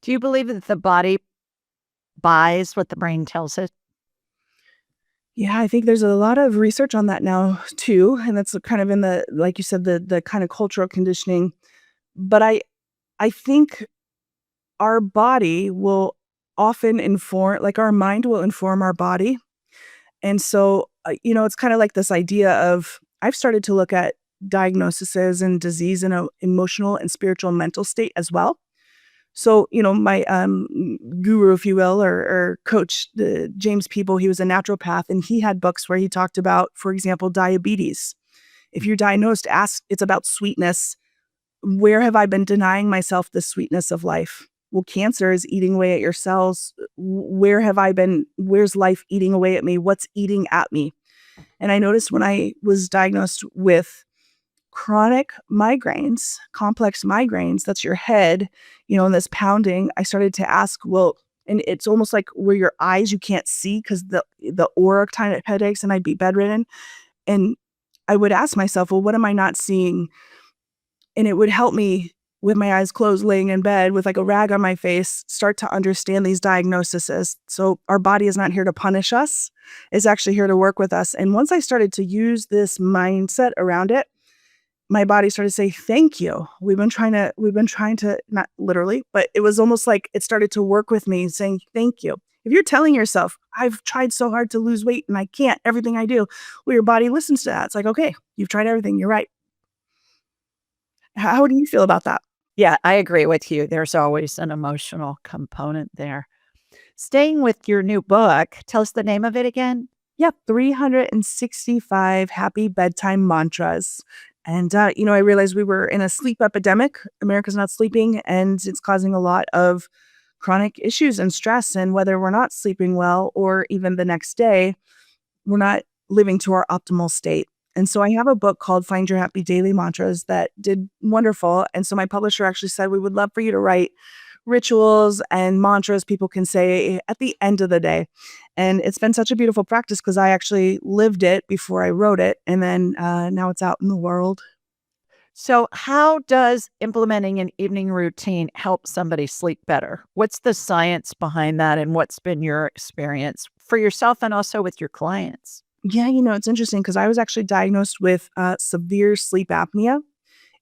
Do you believe that the body buys what the brain tells it? Yeah, I think there's a lot of research on that now too, and that's kind of in the like you said, the kind of cultural conditioning. But I think our body will often inform like, our mind will inform our body. And so, it's kinda like this idea of I've started to look at diagnoses and disease in a emotional and spiritual mental state as well. So, my, guru, if you will, or coach, the James Peeble, he was a naturopath, and he had books where he talked about, for example, diabetes. If you're diagnosed, ask it's about sweetness. Where have I been denying myself the sweetness of life? Well, cancer is eating away at your cells. Where's life eating away at me? What's eating at me? And I noticed when I was diagnosed with chronic migraines, complex migraines, that's your head, and this pounding, I started to ask, well, and it's almost like where your eyes you can't see because the aura kind of headaches, and I'd be bedridden. And I would ask myself, well, what am I not seeing? And it would help me with my eyes closed, laying in bed with like a rag on my face, start to understand these diagnoses. So our body is not here to punish us, it's actually here to work with us. And once I started to use this mindset around it, my body started to say, thank you. We've been trying to, not literally, but it was almost like it started to work with me saying, thank you. If you're telling yourself, I've tried so hard to lose weight and I can't, everything I do, well, your body listens to that. It's like, okay, you've tried everything. You're right. How do you feel about that? Yeah, I agree with you. There's always an emotional component there. Staying with your new book, tell us the name of it again. Yep, 365 happy bedtime mantras. And, I realized we were in a sleep epidemic. America's not sleeping, and it's causing a lot of chronic issues and stress. And whether we're not sleeping well or even the next day, we're not living to our optimal state. And so I have a book called Find Your Happy Daily Mantras that did wonderful. And so my publisher actually said, we would love for you to write rituals and mantras people can say at the end of the day. And it's been such a beautiful practice because I actually lived it before I wrote it. And then now it's out in the world. So, how does implementing an evening routine help somebody sleep better? What's the science behind that, and what's been your experience for yourself and also with your clients? Yeah, it's interesting because I was actually diagnosed with severe sleep apnea.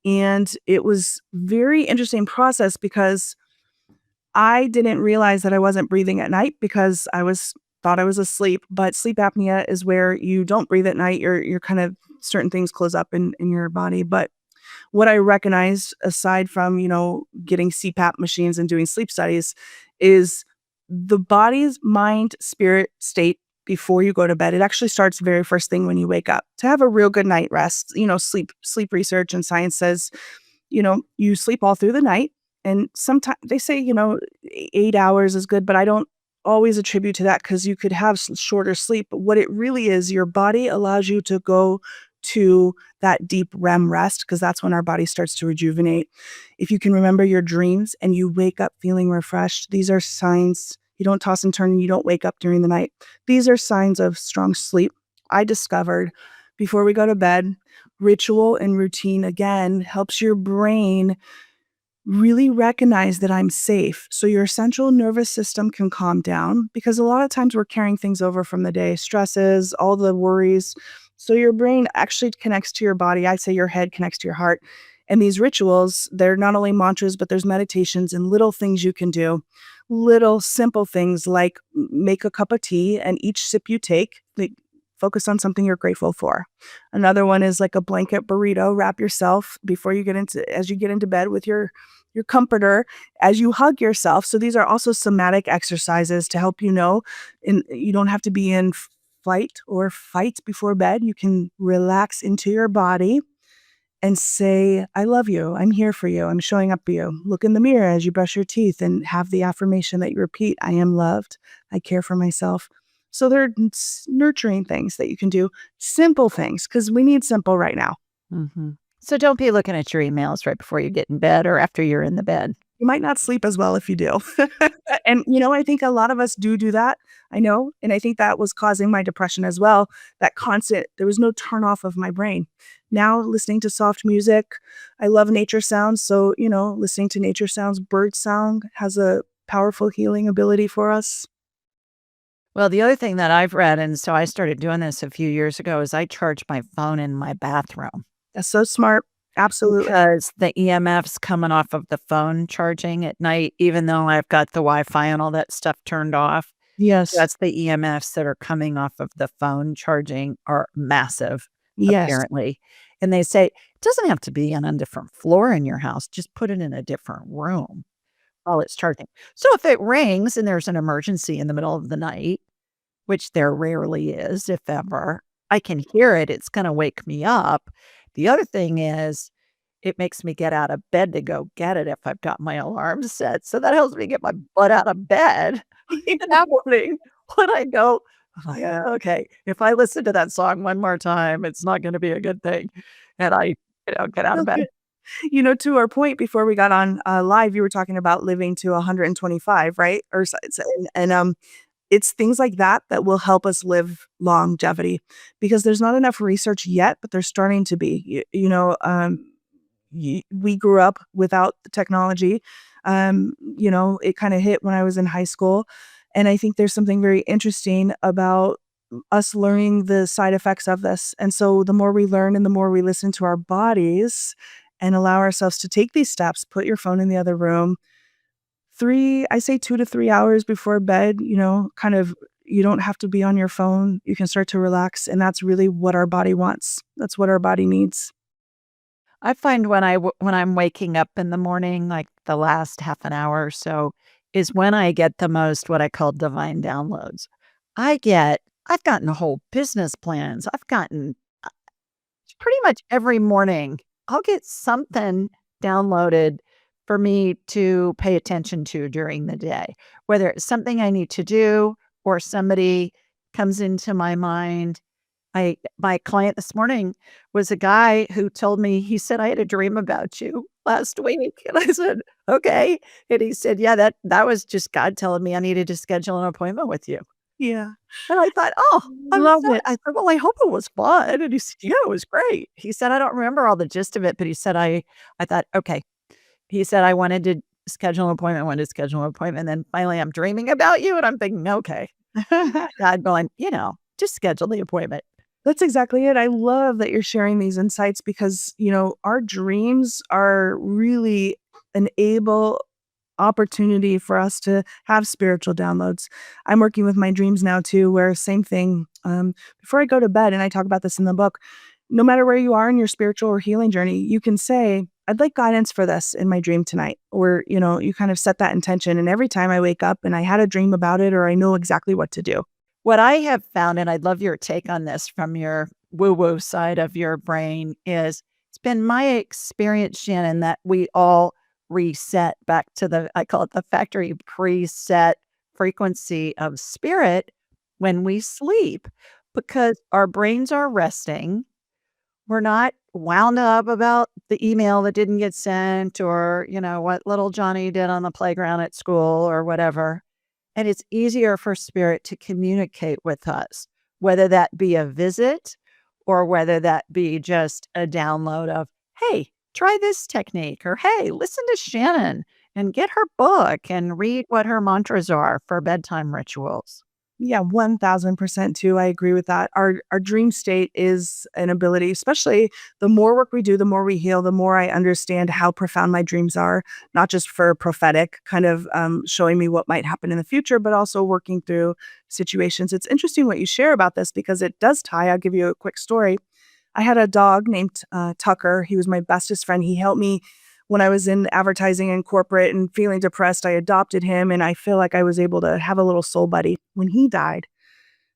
And it was very interesting process because I didn't realize that I wasn't breathing at night because I was thought I was asleep, but sleep apnea is where you don't breathe at night. You're kind of certain things close up in your body. But what I recognized aside from, getting CPAP machines and doing sleep studies is the body's mind spirit state before you go to bed. It actually starts the very first thing when you wake up. To have a real good night rest, sleep research and science says you sleep all through the night. And sometimes they say, 8 hours is good, but I don't always attribute to that because you could have shorter sleep. But what it really is, your body allows you to go to that deep REM rest because that's when our body starts to rejuvenate. If you can remember your dreams and you wake up feeling refreshed, these are signs. You don't toss and turn and you don't wake up during the night. These are signs of strong sleep. I discovered before we go to bed, ritual and routine again helps your brain really recognize that I'm safe. So your central nervous system can calm down because a lot of times we're carrying things over from the day, stresses, all the worries. So your brain actually connects to your body. I say your head connects to your heart. And these rituals, they're not only mantras, but there's meditations and little things you can do. Little simple things like make a cup of tea and each sip you take, focus on something you're grateful for. Another one is like a blanket burrito. Wrap yourself before you get into as you get into bed with your comforter as you hug yourself. So these are also somatic exercises to help and you don't have to be in flight or fight before bed. You can relax into your body and say, I love you. I'm here for you. I'm showing up for you. Look in the mirror as you brush your teeth and have the affirmation that you repeat, I am loved. I care for myself. So they're nurturing things that you can do, simple things, because we need simple right now. Mhm. So, don't be looking at your emails right before you get in bed or after you're in the bed. You might not sleep as well if you do. And, I think a lot of us do that. I know. And I think that was causing my depression as well. That constant, there was no turn off of my brain. Now, listening to soft music, I love nature sounds. So, listening to nature sounds, bird sound has a powerful healing ability for us. Well, the other thing that I've read, and so I started doing this a few years ago, is I charge my phone in my bathroom That's so smart. Absolutely. because the EMFs coming off of the phone charging at night, even though I've got the Wi-Fi and all that stuff turned off, Yes. that's the EMFs that are coming off of the phone charging are massive, Yes. apparently. And they say, it doesn't have to be on a different floor in your house, just put it in a different room while it's charging. So if it rings and there's an emergency in the middle of the night, which there rarely is, if ever, I can hear it, it's gonna wake me up. The other thing is, it makes me get out of bed to go get it if I've got my alarm set, so that helps me get my butt out of bed in the morning when I go, I'm like, Okay, if I listen to that song one more time, it's not gonna be a good thing." And I, get out of bed. To our point before we got on live, you were talking about living to 125, right? Or it's things like that that will help us live longevity because there's not enough research yet, but there's starting to be. We grew up without the technology. It kind of hit when I was in high school. And I think there's something very interesting about us learning the side effects of this. And so the more we learn and the more we listen to our bodies and allow ourselves to take these steps, put your phone in the other room, I say 2 to 3 hours before bed, kind of you don't have to be on your phone. You can start to relax, and that's really what our body wants. That's what our body needs. I find when I'm waking up in the morning, like the last half an hour or so, is when I get the most what I call divine downloads. I've gotten whole business plans. I've gotten pretty much every morning, I'll get something downloaded for me to pay attention to during the day, whether it's something I need to do or somebody comes into my mind. my client this morning was a guy who told me, he said, "I had a dream about you last week." And I said, "Okay." And he said, "Yeah, that was just God telling me I needed to schedule an appointment with you." Yeah. And I thought, "Oh, I'm Love so," it. I said, "Well, I hope it was fun." And he said, "Yeah, it was great." He said, "I don't remember all the gist of it," but he said, I thought, "Okay." He said, "I wanted to schedule an appointment, and then finally I'm dreaming about you." And I'm thinking, "Okay." God going, "Just schedule the appointment." That's exactly it. I love that you're sharing these insights because, our dreams are really an able opportunity for us to have spiritual downloads. I'm working with my dreams now too, where same thing. Before I go to bed, and I talk about this in the book, no matter where you are in your spiritual or healing journey, you can say, I'd like guidance for this in my dream tonight. Or, you kind of set that intention. And every time I wake up and I had a dream about it, or I know exactly what to do. What I have found, and I'd love your take on this from your woo-woo side of your brain, is it's been my experience, Shannon, that we all reset back to I call it the factory preset frequency of spirit when we sleep because our brains are resting. We're not wound up about the email that didn't get sent or, what little Johnny did on the playground at school or whatever. And it's easier for spirit to communicate with us, whether that be a visit or whether that be just a download of, hey, try this technique, or hey, listen to Shannon and get her book and read what her mantras are for bedtime rituals. Yeah, 1000% too. I agree with that. Our dream state is an ability, especially the more work we do, the more we heal, the more I understand how profound my dreams are, not just for prophetic kind of showing me what might happen in the future, but also working through situations. It's interesting what you share about this because it does tie. I'll give you a quick story. I had a dog named Tucker. He was my bestest friend. He helped me when I was in advertising and corporate and feeling depressed. I adopted him, and I feel like I was able to have a little soul buddy. When he died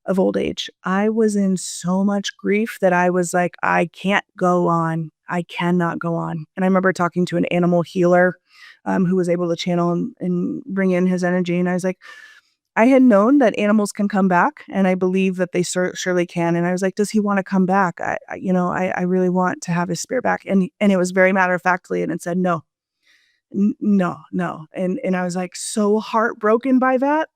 of old age, I was in so much grief that I was like, I can't go on. I cannot go on. And I remember talking to an animal healer who was able to channel and bring in his energy. And I was like, I had known that animals can come back, and I believe that they surely can, and I was like, "Does he wanna come back? I really want to have his spirit back." And it was very matter of factly, and it said, "No. No, no." And I was, like, so heartbroken by that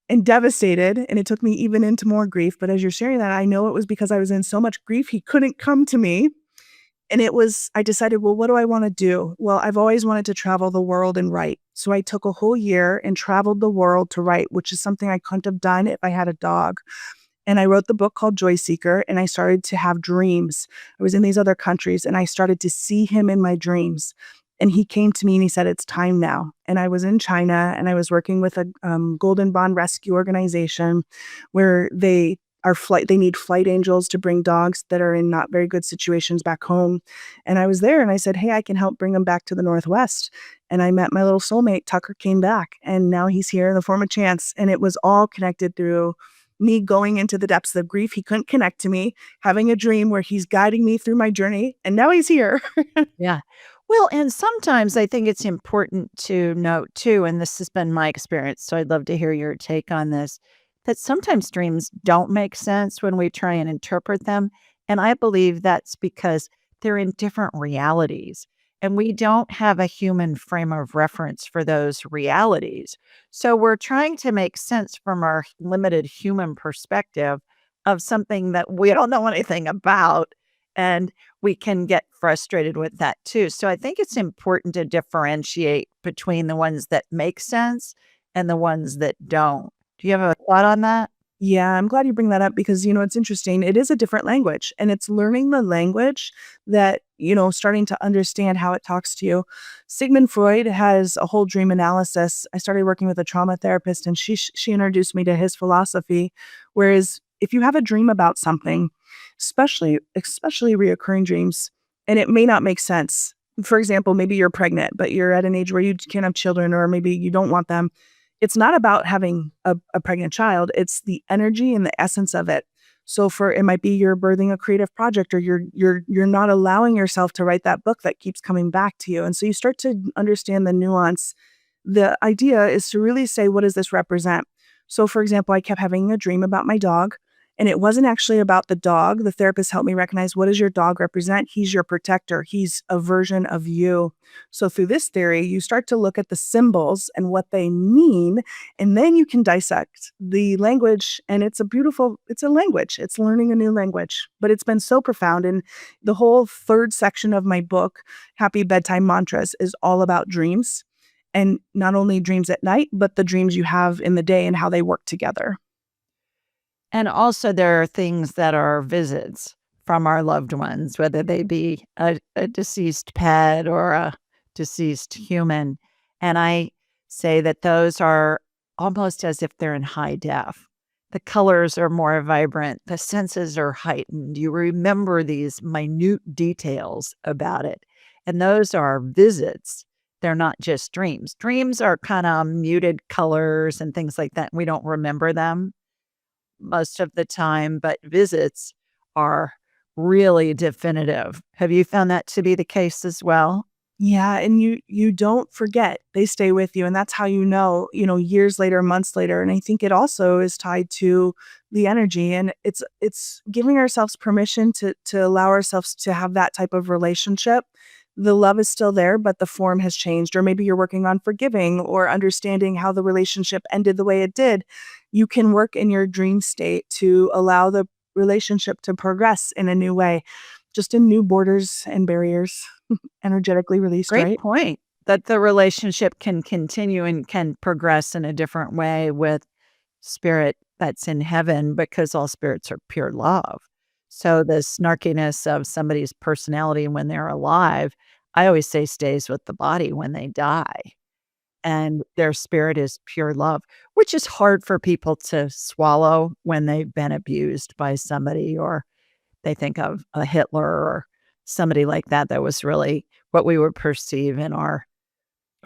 and devastated, and it took me even into more grief, but as you're sharing that, I know it was because I was in so much grief, he couldn't come to me, and I decided, well, what do I want to do? Well, I've always wanted to travel the world and write. So I took a whole year and traveled the world to write, which is something I couldn't have done if I had a dog. And I wrote the book called Joy Seeker, and I started to have dreams. I was in these other countries and I started to see him in my dreams. And he came to me and he said, it's time now. And I was in China and I was working with a Golden Bond Rescue organization where they need flight angels to bring dogs that are in not very good situations back home. And I was there and I said, hey, I can help bring them back to the Northwest. And I met my little soulmate. Tucker came back and now he's here in the form of Chance. And it was all connected through me going into the depths of grief. He couldn't connect to me, having a dream where he's guiding me through my journey. And now he's here. Yeah. Well, and sometimes I think it's important to note too, and this has been my experience, so I'd love to hear your take on this, that sometimes dreams don't make sense when we try and interpret them. And I believe that's because they're in different realities. And we don't have a human frame of reference for those realities. So we're trying to make sense from our limited human perspective of something that we don't know anything about. And we can get frustrated with that too. So I think it's important to differentiate between the ones that make sense and the ones that don't. Do you have a thought on that? Yeah, I'm glad you bring that up because, it's interesting. It is a different language and it's learning the language that, starting to understand how it talks to you. Sigmund Freud has a whole dream analysis. I started working with a trauma therapist and she introduced me to his philosophy. Whereas if you have a dream about something, especially reoccurring dreams, and it may not make sense. For example, maybe you're pregnant, but you're at an age where you can't have children, or maybe you don't want them. It's not about having a pregnant child, it's the energy and the essence of it. So it might be you're birthing a creative project or you're not allowing yourself to write that book that keeps coming back to you. And so you start to understand the nuance. The idea is to really say, what does this represent? So for example, I kept having a dream about my dog And it wasn't actually about the dog. The therapist helped me recognize, what does your dog represent? He's your protector. He's a version of you. So through this theory, you start to look at the symbols and what they mean, and then you can dissect the language. And it's a language. It's learning a new language, but it's been so profound. And the whole third section of my book, Happy Bedtime Mantras, is all about dreams, and not only dreams at night, but the dreams you have in the day and how they work together. And also, there are things that are visits from our loved ones, whether they be a deceased pet or a deceased human. And I say that those are almost as if they're in high def. The colors are more vibrant, the senses are heightened. You remember these minute details about it. And those are visits. They're not just dreams. Dreams are kind of muted colors and things like that. We don't remember them most of the time, but visits are really definitive. Have you found that to be the case as well? Yeah, and you don't forget. They stay with you, and that's how years later, months later. And I think it also is tied to the energy, and it's giving ourselves permission to allow ourselves to have that type of relationship. The love is still there, but the form has changed, or maybe you're working on forgiving or understanding how the relationship ended the way it did. You can work in your dream state to allow the relationship to progress in a new way, just in new borders and barriers. Energetically released, Great right? point. That the relationship can continue and can progress in a different way with spirit that's in heaven because all spirits are pure love. So the snarkiness of somebody's personality when they're alive, I always say stays with the body when they die. And their spirit is pure love, which is hard for people to swallow when they've been abused by somebody, or they think of a Hitler or somebody like that that was really what we would perceive in our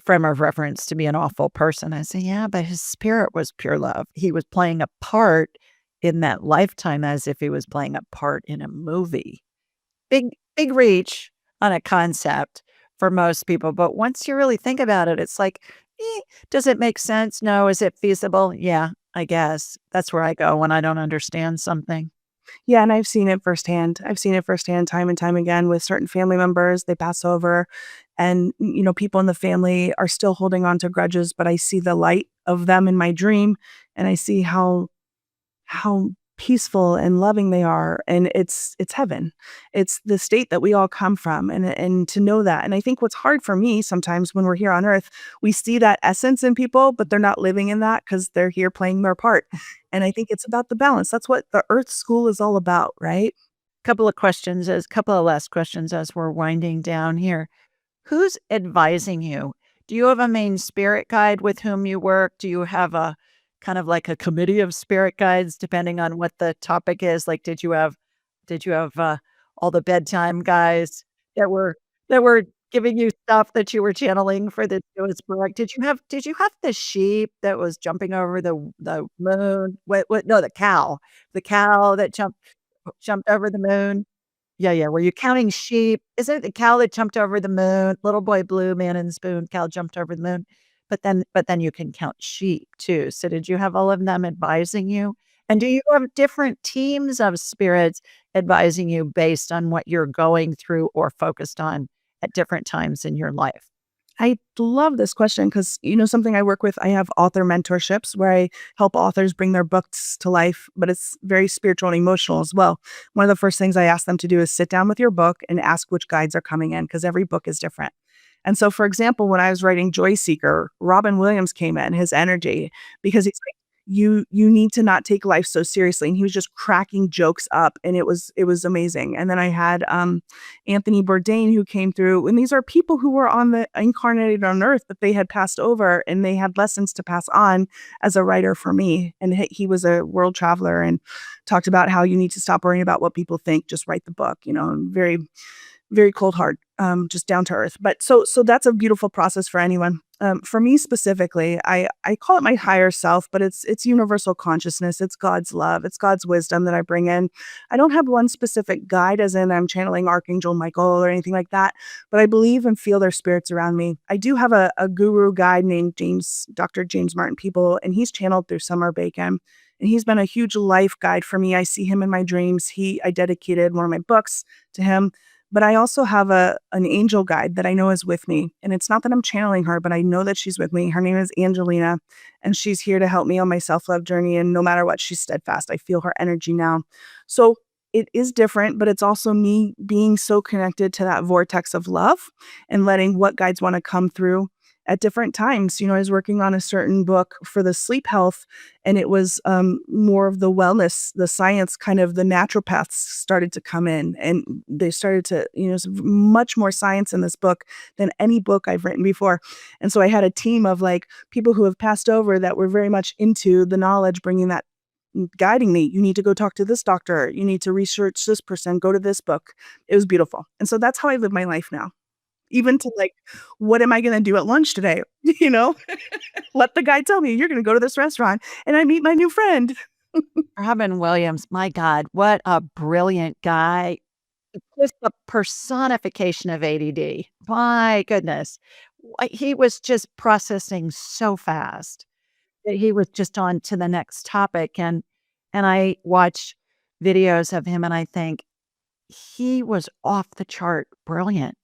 frame of reference to be an awful person. I say, yeah, but his spirit was pure love. He was playing a part in that lifetime as if he was playing a part in a movie. Big reach on a concept for most people. But once you really think about it, it's like, does it make sense? No. Is it feasible? Yeah, I guess. That's where I go when I don't understand something. Yeah, and I've seen it firsthand. I've seen it firsthand time and time again with certain family members. They pass over, and, people in the family are still holding on to grudges, but I see the light of them in my dream, and I see how peaceful and loving they are, and it's heaven. It's the state that we all come from, and to know that. And I think what's hard for me sometimes when we're here on earth, we see that essence in people, but they're not living in that because 'cause they're here playing their part. And I think it's about the balance. That's what the earth school is all about, right? Couple of last questions as we're winding down here. Who's advising you? Do you have a main spirit guide with whom you work? Do you have a kind of like a committee of spirit guides depending on what the topic is? Like, did you have all the bedtime guys that were giving you stuff that you were channeling for the newest work? Did you have the sheep that was jumping over the moon? What no, the cow that jumped over the moon? Yeah, yeah. Were you counting sheep? Isn't it the cow that jumped over the moon? Little boy blue, man in the spoon, cow jumped over the moon. But then you can count sheep too. So did you have all of them advising you? And do you have different teams of spirits advising you based on what you're going through or focused on at different times in your life? I love this question because, something I work with, I have author mentorships where I help authors bring their books to life, but it's very spiritual and emotional as well. One of the first things I ask them to do is sit down with your book and ask which guides are coming in because every book is different. And so, for example, when I was writing Joy Seeker, Robin Williams came in, his energy, because he's like, you need to not take life so seriously. And he was just cracking jokes up, and it was amazing. And then I had Anthony Bourdain who came through, and these are people who were on the incarnated on earth, but they had passed over and they had lessons to pass on as a writer for me. And he was a world traveler and talked about how you need to stop worrying about what people think, just write the book, and very very cold heart, just down to earth. But so that's a beautiful process for anyone. For me specifically, I call it my higher self, but it's universal consciousness. It's God's love. It's God's wisdom that I bring in. I don't have one specific guide, as in I'm channeling Archangel Michael or anything like that, but I believe and feel their spirits around me. I do have a guru guide named Dr. James Martin People, and he's channeled through Summer Bacon. And he's been a huge life guide for me. I see him in my dreams. I dedicated one of my books to him. But I also have an angel guide that I know is with me. And it's not that I'm channeling her, but I know that she's with me. Her name is Angelina, and she's here to help me on my self-love journey. And no matter what, she's steadfast. I feel her energy now. So it is different, but it's also me being so connected to that vortex of love and letting what guides want to come through at different times. I was working on a certain book for the sleep health, and it was more of the wellness, the science, kind of the naturopaths started to come in, and they started to, there's much more science in this book than any book I've written before. And so I had a team of like people who have passed over that were very much into the knowledge, bringing that, guiding me. You need to go talk to this doctor. You need to research this person, go to this book. It was beautiful. And so that's how I live my life now. Even to like, what am I going to do at lunch today? Let the guy tell me you're going to go to this restaurant and I meet my new friend. Robin Williams, my God, what a brilliant guy. Just a personification of ADD. My goodness. He was just processing so fast that he was just on to the next topic. And I watch videos of him and I think he was off the chart brilliant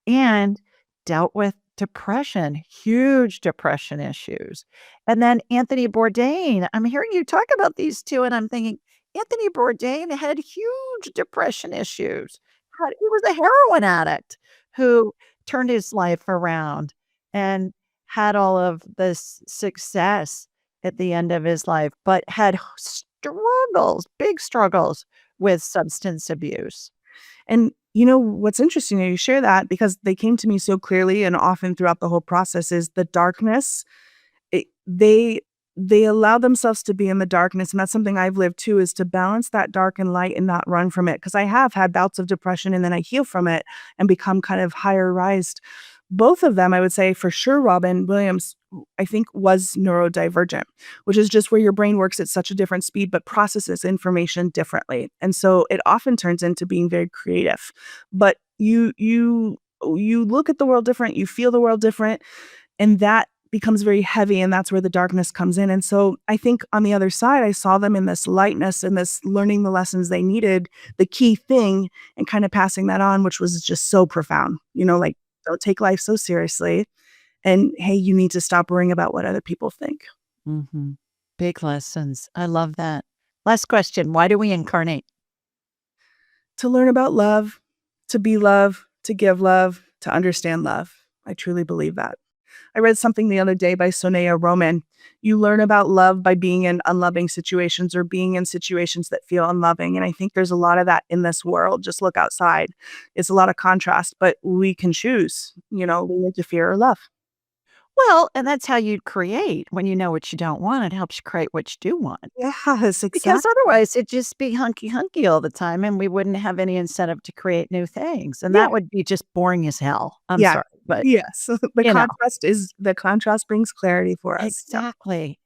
and dealt with depression, huge depression issues. And then Anthony Bourdain, I'm hearing you talk about these two, and I'm thinking, Anthony Bourdain had huge depression issues. He was a heroin addict who turned his life around and had all of this success at the end of his life, but had struggles, big struggles with substance abuse. And what's interesting is you share that because they came to me so clearly and often throughout the whole process is the darkness. They allow themselves to be in the darkness. And that's something I've lived too, is to balance that dark and light and not run from it. Because I have had bouts of depression and then I heal from it and become kind of higher rised. Both of them, I would say for sure, Robin Williams, I think was neurodivergent, which is just where your brain works at such a different speed, but processes information differently. And so it often turns into being very creative. But you look at the world different, you feel the world different, and that becomes very heavy, and that's where the darkness comes in. And so I think on the other side, I saw them in this lightness and this learning the lessons they needed, the key thing, and kind of passing that on, which was just so profound, like, don't take life so seriously. And hey, you need to stop worrying about what other people think. Mm-hmm. Big lessons. I love that. Last question. Why do we incarnate? To learn about love, to be love, to give love, to understand love. I truly believe that. I read something the other day by Sonia Roman. You learn about love by being in unloving situations or being in situations that feel unloving. And I think there's a lot of that in this world. Just look outside. It's a lot of contrast, but we can choose, lean into fear or love. Well, and that's how you create. When you know what you don't want, it helps you create what you do want. Yes, exactly. Because otherwise it'd just be hunky all the time and we wouldn't have any incentive to create new things. And that would be just boring as hell. I'm sorry. But yes, the contrast brings clarity for us. Exactly.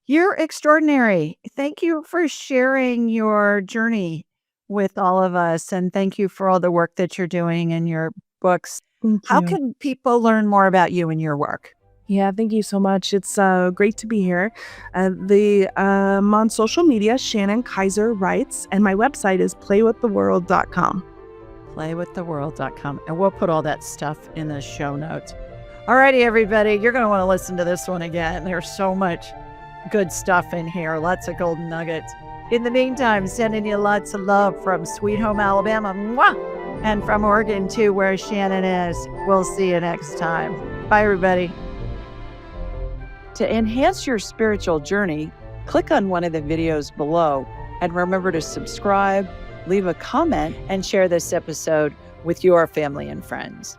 You're extraordinary. Thank you for sharing your journey with all of us. And thank you for all the work that you're doing in your books. How can people learn more about you and your work? Yeah, thank you so much. It's great to be here. I'm on social media, Shannon Kaiser Writes, and my website is playwiththeworld.com. Playwiththeworld.com. And we'll put all that stuff in the show notes. All righty, everybody. You're going to want to listen to this one again. There's so much good stuff in here. Lots of golden nuggets. In the meantime, sending you lots of love from Sweet Home, Alabama. Mwah! And from Oregon, too, where Shannon is. We'll see you next time. Bye, everybody. To enhance your spiritual journey, click on one of the videos below and remember to subscribe, leave a comment, and share this episode with your family and friends.